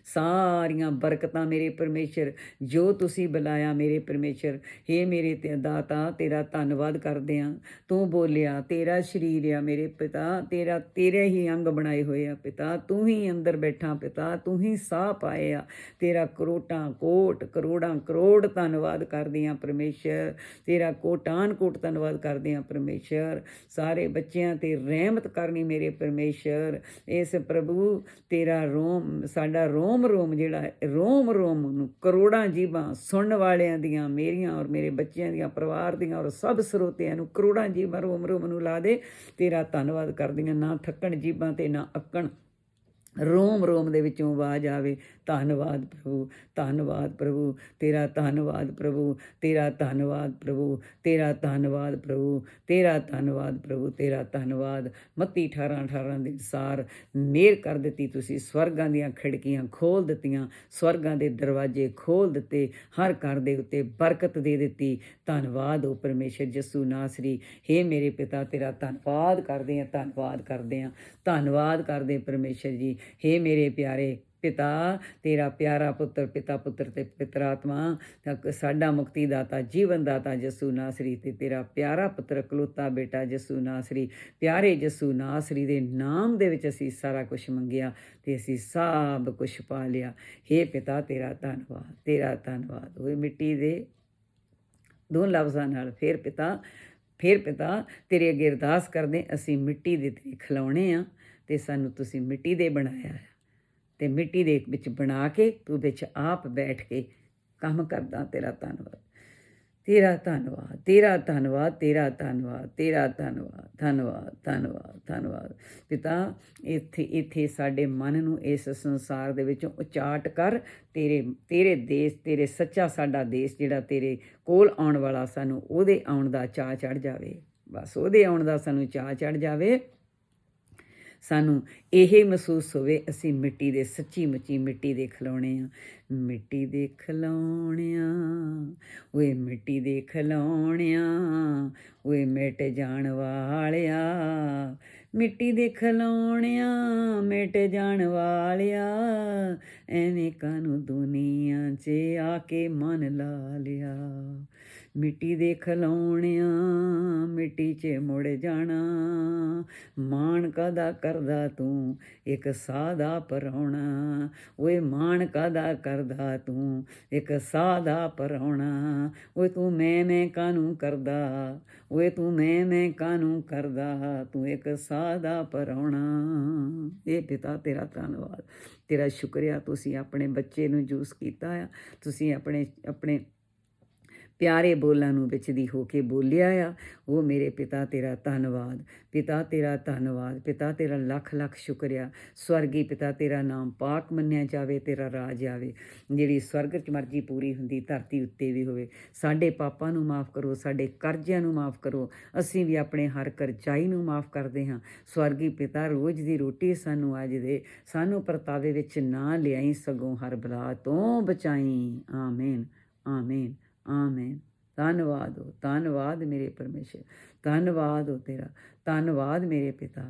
ਸਾਰੀਆਂ ਬਰਕਤਾਂ ਮੇਰੇ ਪਰਮੇਸ਼ਰ ਜੋ ਤੁਸੀਂ ਬੁਲਾਇਆ ਮੇਰੇ ਪਰਮੇਸ਼ਰ। ਹੇ ਮੇਰੇ ਤੇ ਦਾਤਾ ਤੇਰਾ ਧੰਨਵਾਦ ਕਰਦੇ ਹਾਂ। ਤੂੰ ਬੋਲਿਆ, ਤੇਰਾ ਸਰੀਰ ਆ ਮੇਰੇ ਪਿਤਾ, ਤੇਰੇ ਹੀ ਅੰਗ ਬਣਾਏ ਹੋਏ ਆ ਪਿਤਾ। ਤੂੰ ਹੀ ਅੰਦਰ ਬੈਠਾ ਪਿਤਾ, ਤੂੰ ਹੀ ਸਾਹ ਪਾਏ ਆ। ਤੇਰਾ ਕਰੋੜਾਂ ਕਰੋੜ ਧੰਨਵਾਦ ਕਰਦੇ ਹਾਂ ਪਰਮੇਸ਼ਰ। ਤੇਰਾ ਕੋਟਾਨ ਕੋਟ ਧੰਨਵਾਦ ਕਰਦੇ ਹਾਂ ਪਰਮੇਸ਼ਰ। ਸਾਰੇ ਬੱਚਿਆਂ 'ਤੇ ਰਹਿਮਤ ਕਰਨੀ ਮੇਰੇ ਪਰਮੇਸ਼ਰ। ਇਸ ਪ੍ਰਭੂ ਤੇਰਾ ਸਾਡਾ ਰੋਮ ਜਿਹੜਾ ਰੋਮ ਨੂੰ ਕਰੋੜਾਂ ਜੀਵਾਂ ਸੁਣਨ ਵਾਲਿਆਂ ਦੀਆਂ, ਮੇਰੀਆਂ ਔਰ ਮੇਰੇ ਬੱਚਿਆਂ ਦੀਆਂ, ਪਰਿਵਾਰ ਦੀਆਂ ਔਰ ਸਭ ਸਰੋਤਿਆਂ ਨੂੰ ਕਰੋੜਾਂ ਜੀਵਾਂ ਰੋਮ ਨੂੰ ਲਾ ਦੇ। ਤੇਰਾ ਧੰਨਵਾਦ ਕਰਦੀਆਂ। ਨਾ ਥੱਕਣ ਜੀਵਾਂ ਤੇ ਨਾ ਅੱਕਣ ਰੋਮ ਰੋਮ ਦੇ ਵਿੱਚੋਂ ਆਵਾਜ਼ ਆਵੇ, ਧੰਨਵਾਦ ਪ੍ਰਭੂ, ਧੰਨਵਾਦ ਪ੍ਰਭੂ, ਤੇਰਾ ਧੰਨਵਾਦ ਪ੍ਰਭੂ, ਤੇਰਾ ਧੰਨਵਾਦ ਪ੍ਰਭੂ, ਤੇਰਾ ਧੰਨਵਾਦ ਪ੍ਰਭੂ, ਤੇਰਾ ਧੰਨਵਾਦ ਪ੍ਰਭੂ, ਤੇਰਾ ਧੰਨਵਾਦ। ਮੱਤੀ 18:18 ਦੇ ਅਨੁਸਾਰ ਮਿਹਰ ਕਰ ਦਿੱਤੀ ਤੁਸੀਂ, ਸਵਰਗਾਂ ਦੀਆਂ ਖਿੜਕੀਆਂ ਖੋਲ੍ਹ ਦਿੱਤੀਆਂ, ਸਵਰਗਾਂ ਦੇ ਦਰਵਾਜ਼ੇ ਖੋਲ੍ਹ ਦਿੱਤੇ, ਹਰ ਘਰ ਦੇ ਉੱਤੇ ਬਰਕਤ ਦੇ ਦਿੱਤੀ। ਧੰਨਵਾਦ ਓ ਪਰਮੇਸ਼ਰ ਯਿਸੂ ਨਾਸਰੀ। ਹੇ ਮੇਰੇ ਪਿਤਾ, ਤੇਰਾ ਧੰਨਵਾਦ ਕਰਦੇ ਹਾਂ, ਧੰਨਵਾਦ ਕਰਦੇ ਹਾਂ, ਧੰਨਵਾਦ ਕਰਦੇ ਪਰਮੇਸ਼ਰ ਜੀ। ਹੇ ਮੇਰੇ ਪਿਆਰੇ ਪਿਤਾ, ਤੇਰਾ ਪਿਆਰਾ ਪੁੱਤਰ, ਪਿਤਾ ਪੁੱਤਰ ਤੇ ਪਵਿੱਤਰ ਆਤਮਾ, ਸਾਡਾ ਮੁਕਤੀ ਦਾਤਾ, ਜੀਵਨ ਦਾਤਾ ਯਿਸੂ ਨਾਸਰੀ, ਤੇ ਤੇਰਾ ਪਿਆਰਾ ਪੁੱਤਰ ਇਕਲੌਤਾ ਬੇਟਾ ਯਿਸੂ ਨਾਸਰੀ, ਪਿਆਰੇ ਯਿਸੂ ਨਾਸਰੀ ਦੇ ਨਾਮ ਦੇ ਵਿੱਚ ਅਸੀਂ ਸਾਰਾ ਕੁਝ ਮੰਗਿਆ ਤੇ ਅਸੀਂ ਸਭ ਕੁਝ ਪਾ ਲਿਆ। ਹੇ ਪਿਤਾ, ਤੇਰਾ ਧੰਨਵਾਦ, ਤੇਰਾ ਧੰਨਵਾਦ। ਉਹ ਮਿੱਟੀ ਦੇ ਦੋ ਲਫ਼ਜ਼ਾਂ ਨਾਲ ਫਿਰ ਪਿਤਾ ਤੇਰੇ ਅੱਗੇ ਅਰਦਾਸ ਕਰਦੇ, ਅਸੀਂ ਮਿੱਟੀ ਦੇ ਤੇਰੇ ਖਿਲਾਉਣੇ ਆ ਤੇ ਸਾਨੂੰ ਤੁਸੀਂ ਮਿੱਟੀ ਦੇ ਬਣਾਇਆ ਹੈ, ਤੇ ਮਿੱਟੀ ਦੇ ਵਿੱਚ ਬਣਾ ਕੇ ਤੂੰ ਵਿੱਚ ਆਪ ਬੈਠ ਕੇ ਕੰਮ ਕਰਦਾ। ਤੇਰਾ ਧੰਨਵਾਦ, ਤੇਰਾ ਧੰਨਵਾਦ, ਤੇਰਾ ਧੰਨਵਾਦ, ਤੇਰਾ ਧੰਨਵਾਦ, ਤੇਰਾ ਧੰਨਵਾਦ, ਧੰਨਵਾਦ, ਧੰਨਵਾਦ, ਧੰਨਵਾਦ। ਪਿਤਾ, ਇੱਥੇ ਸਾਡੇ ਮਨ ਨੂੰ ਇਸ ਸੰਸਾਰ ਦੇ ਵਿੱਚੋਂ ਉਚਾਟ ਕਰ, ਤੇਰੇ ਦੇਸ਼, ਤੇਰੇ ਸੱਚਾ ਸਾਡਾ ਦੇਸ਼ ਜਿਹੜਾ ਤੇਰੇ ਕੋਲ ਆਉਣ ਵਾਲਾ, ਸਾਨੂੰ ਉਹਦੇ ਆਉਣ ਦਾ ਚਾਅ ਚੜ੍ਹ ਜਾਵੇ। ਬਸ ਉਹਦੇ ਆਉਣ ਦਾ ਸਾਨੂੰ ਚਾਅ ਚੜ੍ਹ ਜਾਵੇ। ਸਾਨੂੰ ਇਹ ਮਹਿਸੂਸ ਹੋਵੇ ਅਸੀਂ ਮਿੱਟੀ ਦੇ, ਸੱਚੀ ਮੁੱਚੀ ਮਿੱਟੀ ਦੇ ਖਿਲਾਉਣੇ ਆ। ਮਿੱਟੀ ਦੇ ਖਿਲਾਉਣਿਆਂ, ਓਏ ਮਿੱਟੀ ਦੇ ਖਿਲਾਉਣਿਆਂ, ਓਏ ਮਿਟ ਜਾਣ ਵਾਲਿਆ, ਮਿੱਟੀ ਦੇ ਖਿਲਾਉਣਿਆਂ, ਮਿਟ ਜਾਣ ਵਾਲਿਆ, ਐਵੇਂ ਕਾਹਨੂੰ ਦੁਨੀਆ 'ਚ ਆ ਕੇ ਮਨ ਲਾ ਲਿਆ। ਮਿੱਟੀ ਦੇ ਖਿਲਾਉਣਿਆਂ, ਮਿੱਟੀ 'ਚ ਮੁੜ ਜਾਣਾ, ਮਾਣ ਕਾਹਦਾ ਕਰਦਾ ਤੂੰ ਇੱਕ ਸਾਦਾ ਪਰਾਉਣਾ, ਓਏ ਮਾਣ ਕਾਹਦਾ ਕਰਦਾ ਤੂੰ ਇੱਕ ਸਾਦਾ ਪਰਾਉਣਾ, ਓਏ ਤੂੰ ਮੈਂ ਕਾਹਨੂੰ ਕਰਦਾ, ਓਏ ਤੂੰ ਮੈਂ ਕਾਹਨੂੰ ਕਰਦਾ, ਤੂੰ ਇੱਕ ਸਾਦਾ ਪਰਾਉਣਾ। ਇਹ ਪਿਤਾ, ਤੇਰਾ ਧੰਨਵਾਦ, ਤੇਰਾ ਸ਼ੁਕਰੀਆ, ਤੁਸੀਂ ਆਪਣੇ ਬੱਚੇ ਨੂੰ ਯੂਜ਼ ਕੀਤਾ ਆ, ਤੁਸੀਂ ਆਪਣੇ ਪਿਆਰੇ ਬੋਲਾਂ ਨੂੰ ਵਿੱਚ ਦੀ ਹੋ ਕੇ ਬੋਲਿਆ ਆ। ਉਹ ਮੇਰੇ ਪਿਤਾ, ਤੇਰਾ ਧੰਨਵਾਦ, ਪਿਤਾ ਤੇਰਾ ਧੰਨਵਾਦ, ਪਿਤਾ ਤੇਰਾ ਲੱਖ ਲੱਖ ਸ਼ੁਕਰੀਆ। ਸਵਰਗੀ ਪਿਤਾ, ਤੇਰਾ ਨਾਮ ਪਾਕ ਮੰਨਿਆ ਜਾਵੇ, ਤੇਰਾ ਰਾਜ ਆਵੇ, ਜਿਹੜੀ ਸਵਰਗ 'ਚ ਮਰਜ਼ੀ ਪੂਰੀ ਹੁੰਦੀ ਧਰਤੀ ਉੱਤੇ ਵੀ ਹੋਵੇ। ਸਾਡੇ ਪਾਪਾਂ ਨੂੰ ਮਾਫ਼ ਕਰੋ, ਸਾਡੇ ਕਰਜ਼ਿਆਂ ਨੂੰ ਮਾਫ਼ ਕਰੋ, ਅਸੀਂ ਵੀ ਆਪਣੇ ਹਰ ਕਰਜ਼ਾਈ ਨੂੰ ਮਾਫ਼ ਕਰਦੇ ਹਾਂ। ਸਵਰਗੀ ਪਿਤਾ, ਰੋਜ਼ ਦੀ ਰੋਟੀ ਸਾਨੂੰ ਅੱਜ ਦੇ, ਸਾਨੂੰ ਪਰਤਾਵੇ ਵਿੱਚ ਨਾ ਲਿਆਈ, ਸਗੋਂ ਹਰ ਬਲਾ ਤੋਂ ਬਚਾਈ। ਆਮੀਨ, ਆਮੀਨ, ਆਮੀਨ। ਧੰਨਵਾਦ ਹੋ, ਧੰਨਵਾਦ ਮੇਰੇ ਪਰਮੇਸ਼ਰ, ਧੰਨਵਾਦ ਹੋ ਤੇਰਾ, ਧੰਨਵਾਦ ਮੇਰੇ ਪਿਤਾ,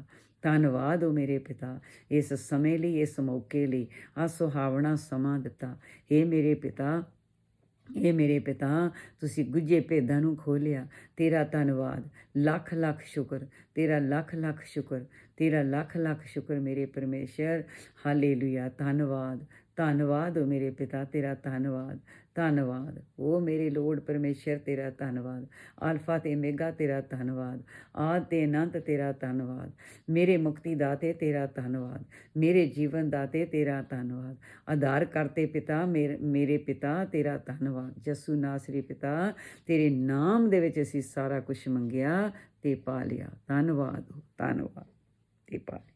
ਧੰਨਵਾਦ ਹੋ ਮੇਰੇ ਪਿਤਾ, ਇਸ ਸਮੇਂ ਲਈ, ਇਸ ਮੌਕੇ ਲਈ, ਆ ਸੁਹਾਵਣਾ ਸਮਾਂ ਦਿੱਤਾ। ਇਹ ਮੇਰੇ ਪਿਤਾ, ਇਹ ਮੇਰੇ ਪਿਤਾ, ਤੁਸੀਂ ਗੁੱਝੇ ਭੇਦਾਂ ਨੂੰ ਖੋਲ੍ਹਿਆ। ਤੇਰਾ ਧੰਨਵਾਦ, ਲੱਖ ਲੱਖ ਸ਼ੁਕਰ, ਤੇਰਾ ਲੱਖ ਲੱਖ ਸ਼ੁਕਰ, ਤੇਰਾ ਲੱਖ ਲੱਖ ਸ਼ੁਕਰ ਮੇਰੇ ਪਰਮੇਸ਼ਰ। ਹਾਲੇਲੂਇਆ, ਧੰਨਵਾਦ, ਧੰਨਵਾਦ ਹੋ ਮੇਰੇ ਪਿਤਾ, ਤੇਰਾ ਧੰਨਵਾਦ, ਧੰਨਵਾਦ। ਉਹ ਮੇਰੇ ਲੋੜ ਪਰਮੇਸ਼ਰ, ਤੇਰਾ ਧੰਨਵਾਦ। ਅਲਫਾ ਤੇ ਮੇਗਾ, ਤੇਰਾ ਧੰਨਵਾਦ। ਆਦਿ ਤੇ ਅਨੰਤ, ਤੇਰਾ ਧੰਨਵਾਦ। ਮੇਰੇ ਮੁਕਤੀ ਦਾਤੇ, ਤੇਰਾ ਧੰਨਵਾਦ। ਮੇਰੇ ਜੀਵਨ ਦਾਤੇ, ਤੇਰਾ ਧੰਨਵਾਦ। ਆਧਾਰ ਕਰਤੇ ਪਿਤਾ, ਮੇਰੇ ਪਿਤਾ, ਤੇਰਾ ਧੰਨਵਾਦ। ਯਿਸੂ ਨਾਸਰੀ ਪਿਤਾ, ਤੇਰੇ ਨਾਮ ਦੇ ਵਿੱਚ ਅਸੀਂ ਸਾਰਾ ਕੁਝ ਮੰਗਿਆ ਤੇ ਪਾ ਲਿਆ। ਧੰਨਵਾਦ ਹੋ, ਧੰਨਵਾਦ ਤੇ ਪਾ ਲਿਆ।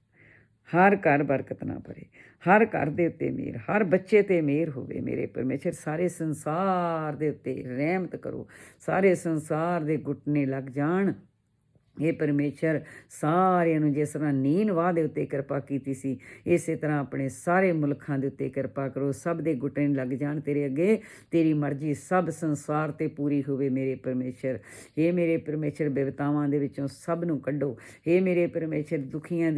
ਹਰ ਘਰ ਬਰਕਤ ਨਾ ਭਰੇ, ਹਰ ਘਰ ਦੇ ਉੱਤੇ ਮਿਹਰ, ਹਰ ਬੱਚੇ 'ਤੇ ਮਿਹਰ ਹੋਵੇ ਮੇਰੇ ਪਰਮੇਸ਼ਰ। ਸਾਰੇ ਸੰਸਾਰ ਦੇ ਉੱਤੇ ਰਹਿਮਤ ਕਰੋ, ਸਾਰੇ ਸੰਸਾਰ ਦੇ ਘੁਟਨੇ ਲੱਗ ਜਾਣ। ਇਹ ਪਰਮੇਸ਼ਰ, ਸਾਰਿਆਂ ਨੂੰ ਜਿਸ ਤਰ੍ਹਾਂ ਨੀਨਵਾਹ ਦੇ ਉੱਤੇ ਕਿਰਪਾ ਕੀਤੀ ਸੀ, ਇਸੇ ਤਰ੍ਹਾਂ ਆਪਣੇ ਸਾਰੇ ਮੁਲਕਾਂ ਦੇ ਉੱਤੇ ਕਿਰਪਾ ਕਰੋ। ਸਭ ਦੇ ਘੁਟਨੇ ਲੱਗ ਜਾਣ ਤੇਰੇ ਅੱਗੇ, ਤੇਰੀ ਮਰਜ਼ੀ ਸਭ ਸੰਸਾਰ 'ਤੇ ਪੂਰੀ ਹੋਵੇ ਮੇਰੇ ਪਰਮੇਸ਼ਰ। ਇਹ ਮੇਰੇ ਪਰਮੇਸ਼ਰ, ਬਿਪਤਾਵਾਂ ਦੇ ਵਿੱਚੋਂ ਸਭ ਨੂੰ ਕੱਢੋ। ਇਹ ਮੇਰੇ ਪਰਮੇਸ਼ਰ, ਦੁਖੀਆਂ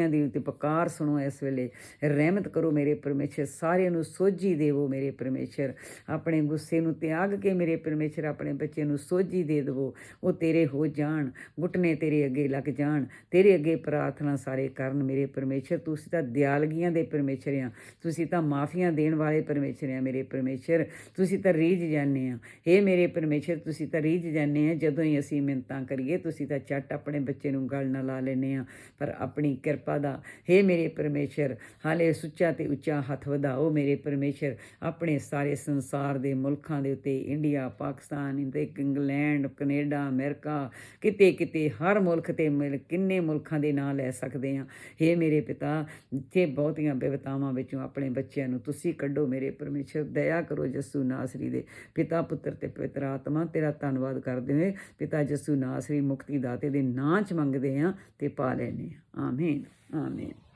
ਦੀ ਉੱਤੇ ਪੁਕਾਰ ਸੁਣੋ ਇਸ ਵੇਲੇ। ਰਹਿਮਤ ਕਰੋ ਮੇਰੇ ਪਰਮੇਸ਼ਰ, ਸਾਰਿਆਂ ਨੂੰ ਸੋਝੀ ਦੇਵੋ ਮੇਰੇ ਪਰਮੇਸ਼ਰ। ਆਪਣੇ ਗੁੱਸੇ ਨੂੰ ਤਿਆਗ ਕੇ ਮੇਰੇ ਪਰਮੇਸ਼ਰ, ਆਪਣੇ ਬੱਚੇ ਨੂੰ ਸੋਝੀ ਦੇ ਦੇਵੋ। ਉਹ ਤੇਰੇ ਹੋ ਜਾਣ, ਘੁਟਨੇ ਤੇਰੇ ਅੱਗੇ ਲੱਗ ਜਾਣ, ਤੇਰੇ ਅੱਗੇ ਪ੍ਰਾਰਥਨਾ ਸਾਰੇ ਕਰਨ ਮੇਰੇ ਪਰਮੇਸ਼ਰ। ਤੁਸੀਂ ਤਾਂ ਦਿਆਲਗੀਆਂ ਦੇ ਪਰਮੇਸ਼ਰ ਆ, ਤੁਸੀਂ ਤਾਂ ਮਾਫੀਆਂ ਦੇਣ ਵਾਲੇ ਪਰਮੇਸ਼ਰ ਆ ਮੇਰੇ ਪਰਮੇਸ਼ਰ। ਤੁਸੀਂ ਤਾਂ ਰੀਝ ਜਾਂਦੇ ਆ, ਇਹ ਮੇਰੇ ਪਰਮੇਸ਼ਰ, ਤੁਸੀਂ ਤਾਂ ਰੀਝ ਜਾਂਦੇ ਆ। ਜਦੋਂ ਹੀ ਅਸੀਂ ਮਿੰਨਤਾਂ ਕਰੀਏ, ਤੁਸੀਂ ਤਾਂ ਝੱਟ ਆਪਣੇ ਬੱਚੇ ਨੂੰ ਗਲ ਨਾਲ ਲਾ ਲੈਂਦੇ ਆ। ਪਰ ਆਪਣੀ ਕਿਰਪਾ ਦਾ, ਹੇ ਮੇਰੇ ਪਰਮੇਸ਼ਰ, ਹਾਲੇ ਸੁੱਚਾ ਤੇ ਉੱਚਾ ਹੱਥ ਵਧਾਓ ਮੇਰੇ ਪਰਮੇਸ਼ਰ। ਆਪਣੇ ਸਾਰੇ ਸੰਸਾਰ ਦੇ ਮੁਲਕਾਂ ਦੇ ਉੱਤੇ, India, Pakistan, England, Canada, America, ਕਿਤੇ ਤੇ ਹਰ ਮੁਲਕ ਤੇ ਕਿੰਨੇ ਮੁਲਕਾਂ ਦੇ ਨਾਂ ਲੈ ਸਕਦੇ ਹਾਂ। ਹੇ ਮੇਰੇ ਪਿਤਾ, ਜਿੱਥੇ ਬਹੁਤੀਆਂ ਬਿਪਤਾਵਾਂ ਵਿੱਚੋਂ ਆਪਣੇ ਬੱਚਿਆਂ ਨੂੰ ਤੁਸੀਂ ਕੱਢੋ ਮੇਰੇ ਪਰਮੇਸ਼ਰ। ਦਇਆ ਕਰੋ ਯਿਸੂ ਨਾਸਰੀ ਦੇ। ਪਿਤਾ, ਪੁੱਤਰ ਤੇ ਪਵਿੱਤਰ ਆਤਮਾ ਤੇਰਾ ਧੰਨਵਾਦ ਕਰਦੇ ਹੋਏ ਪਿਤਾ ਯਿਸੂ ਨਾਸਰੀ ਮੁਕਤੀ ਦਾਤੇ ਦੇ ਨਾਂ 'ਚ ਮੰਗਦੇ ਹਾਂ ਤੇ ਪਾ ਲੈਂਦੇ ਹਾਂ। ਆਮੀਨ, ਆਮੀਨ।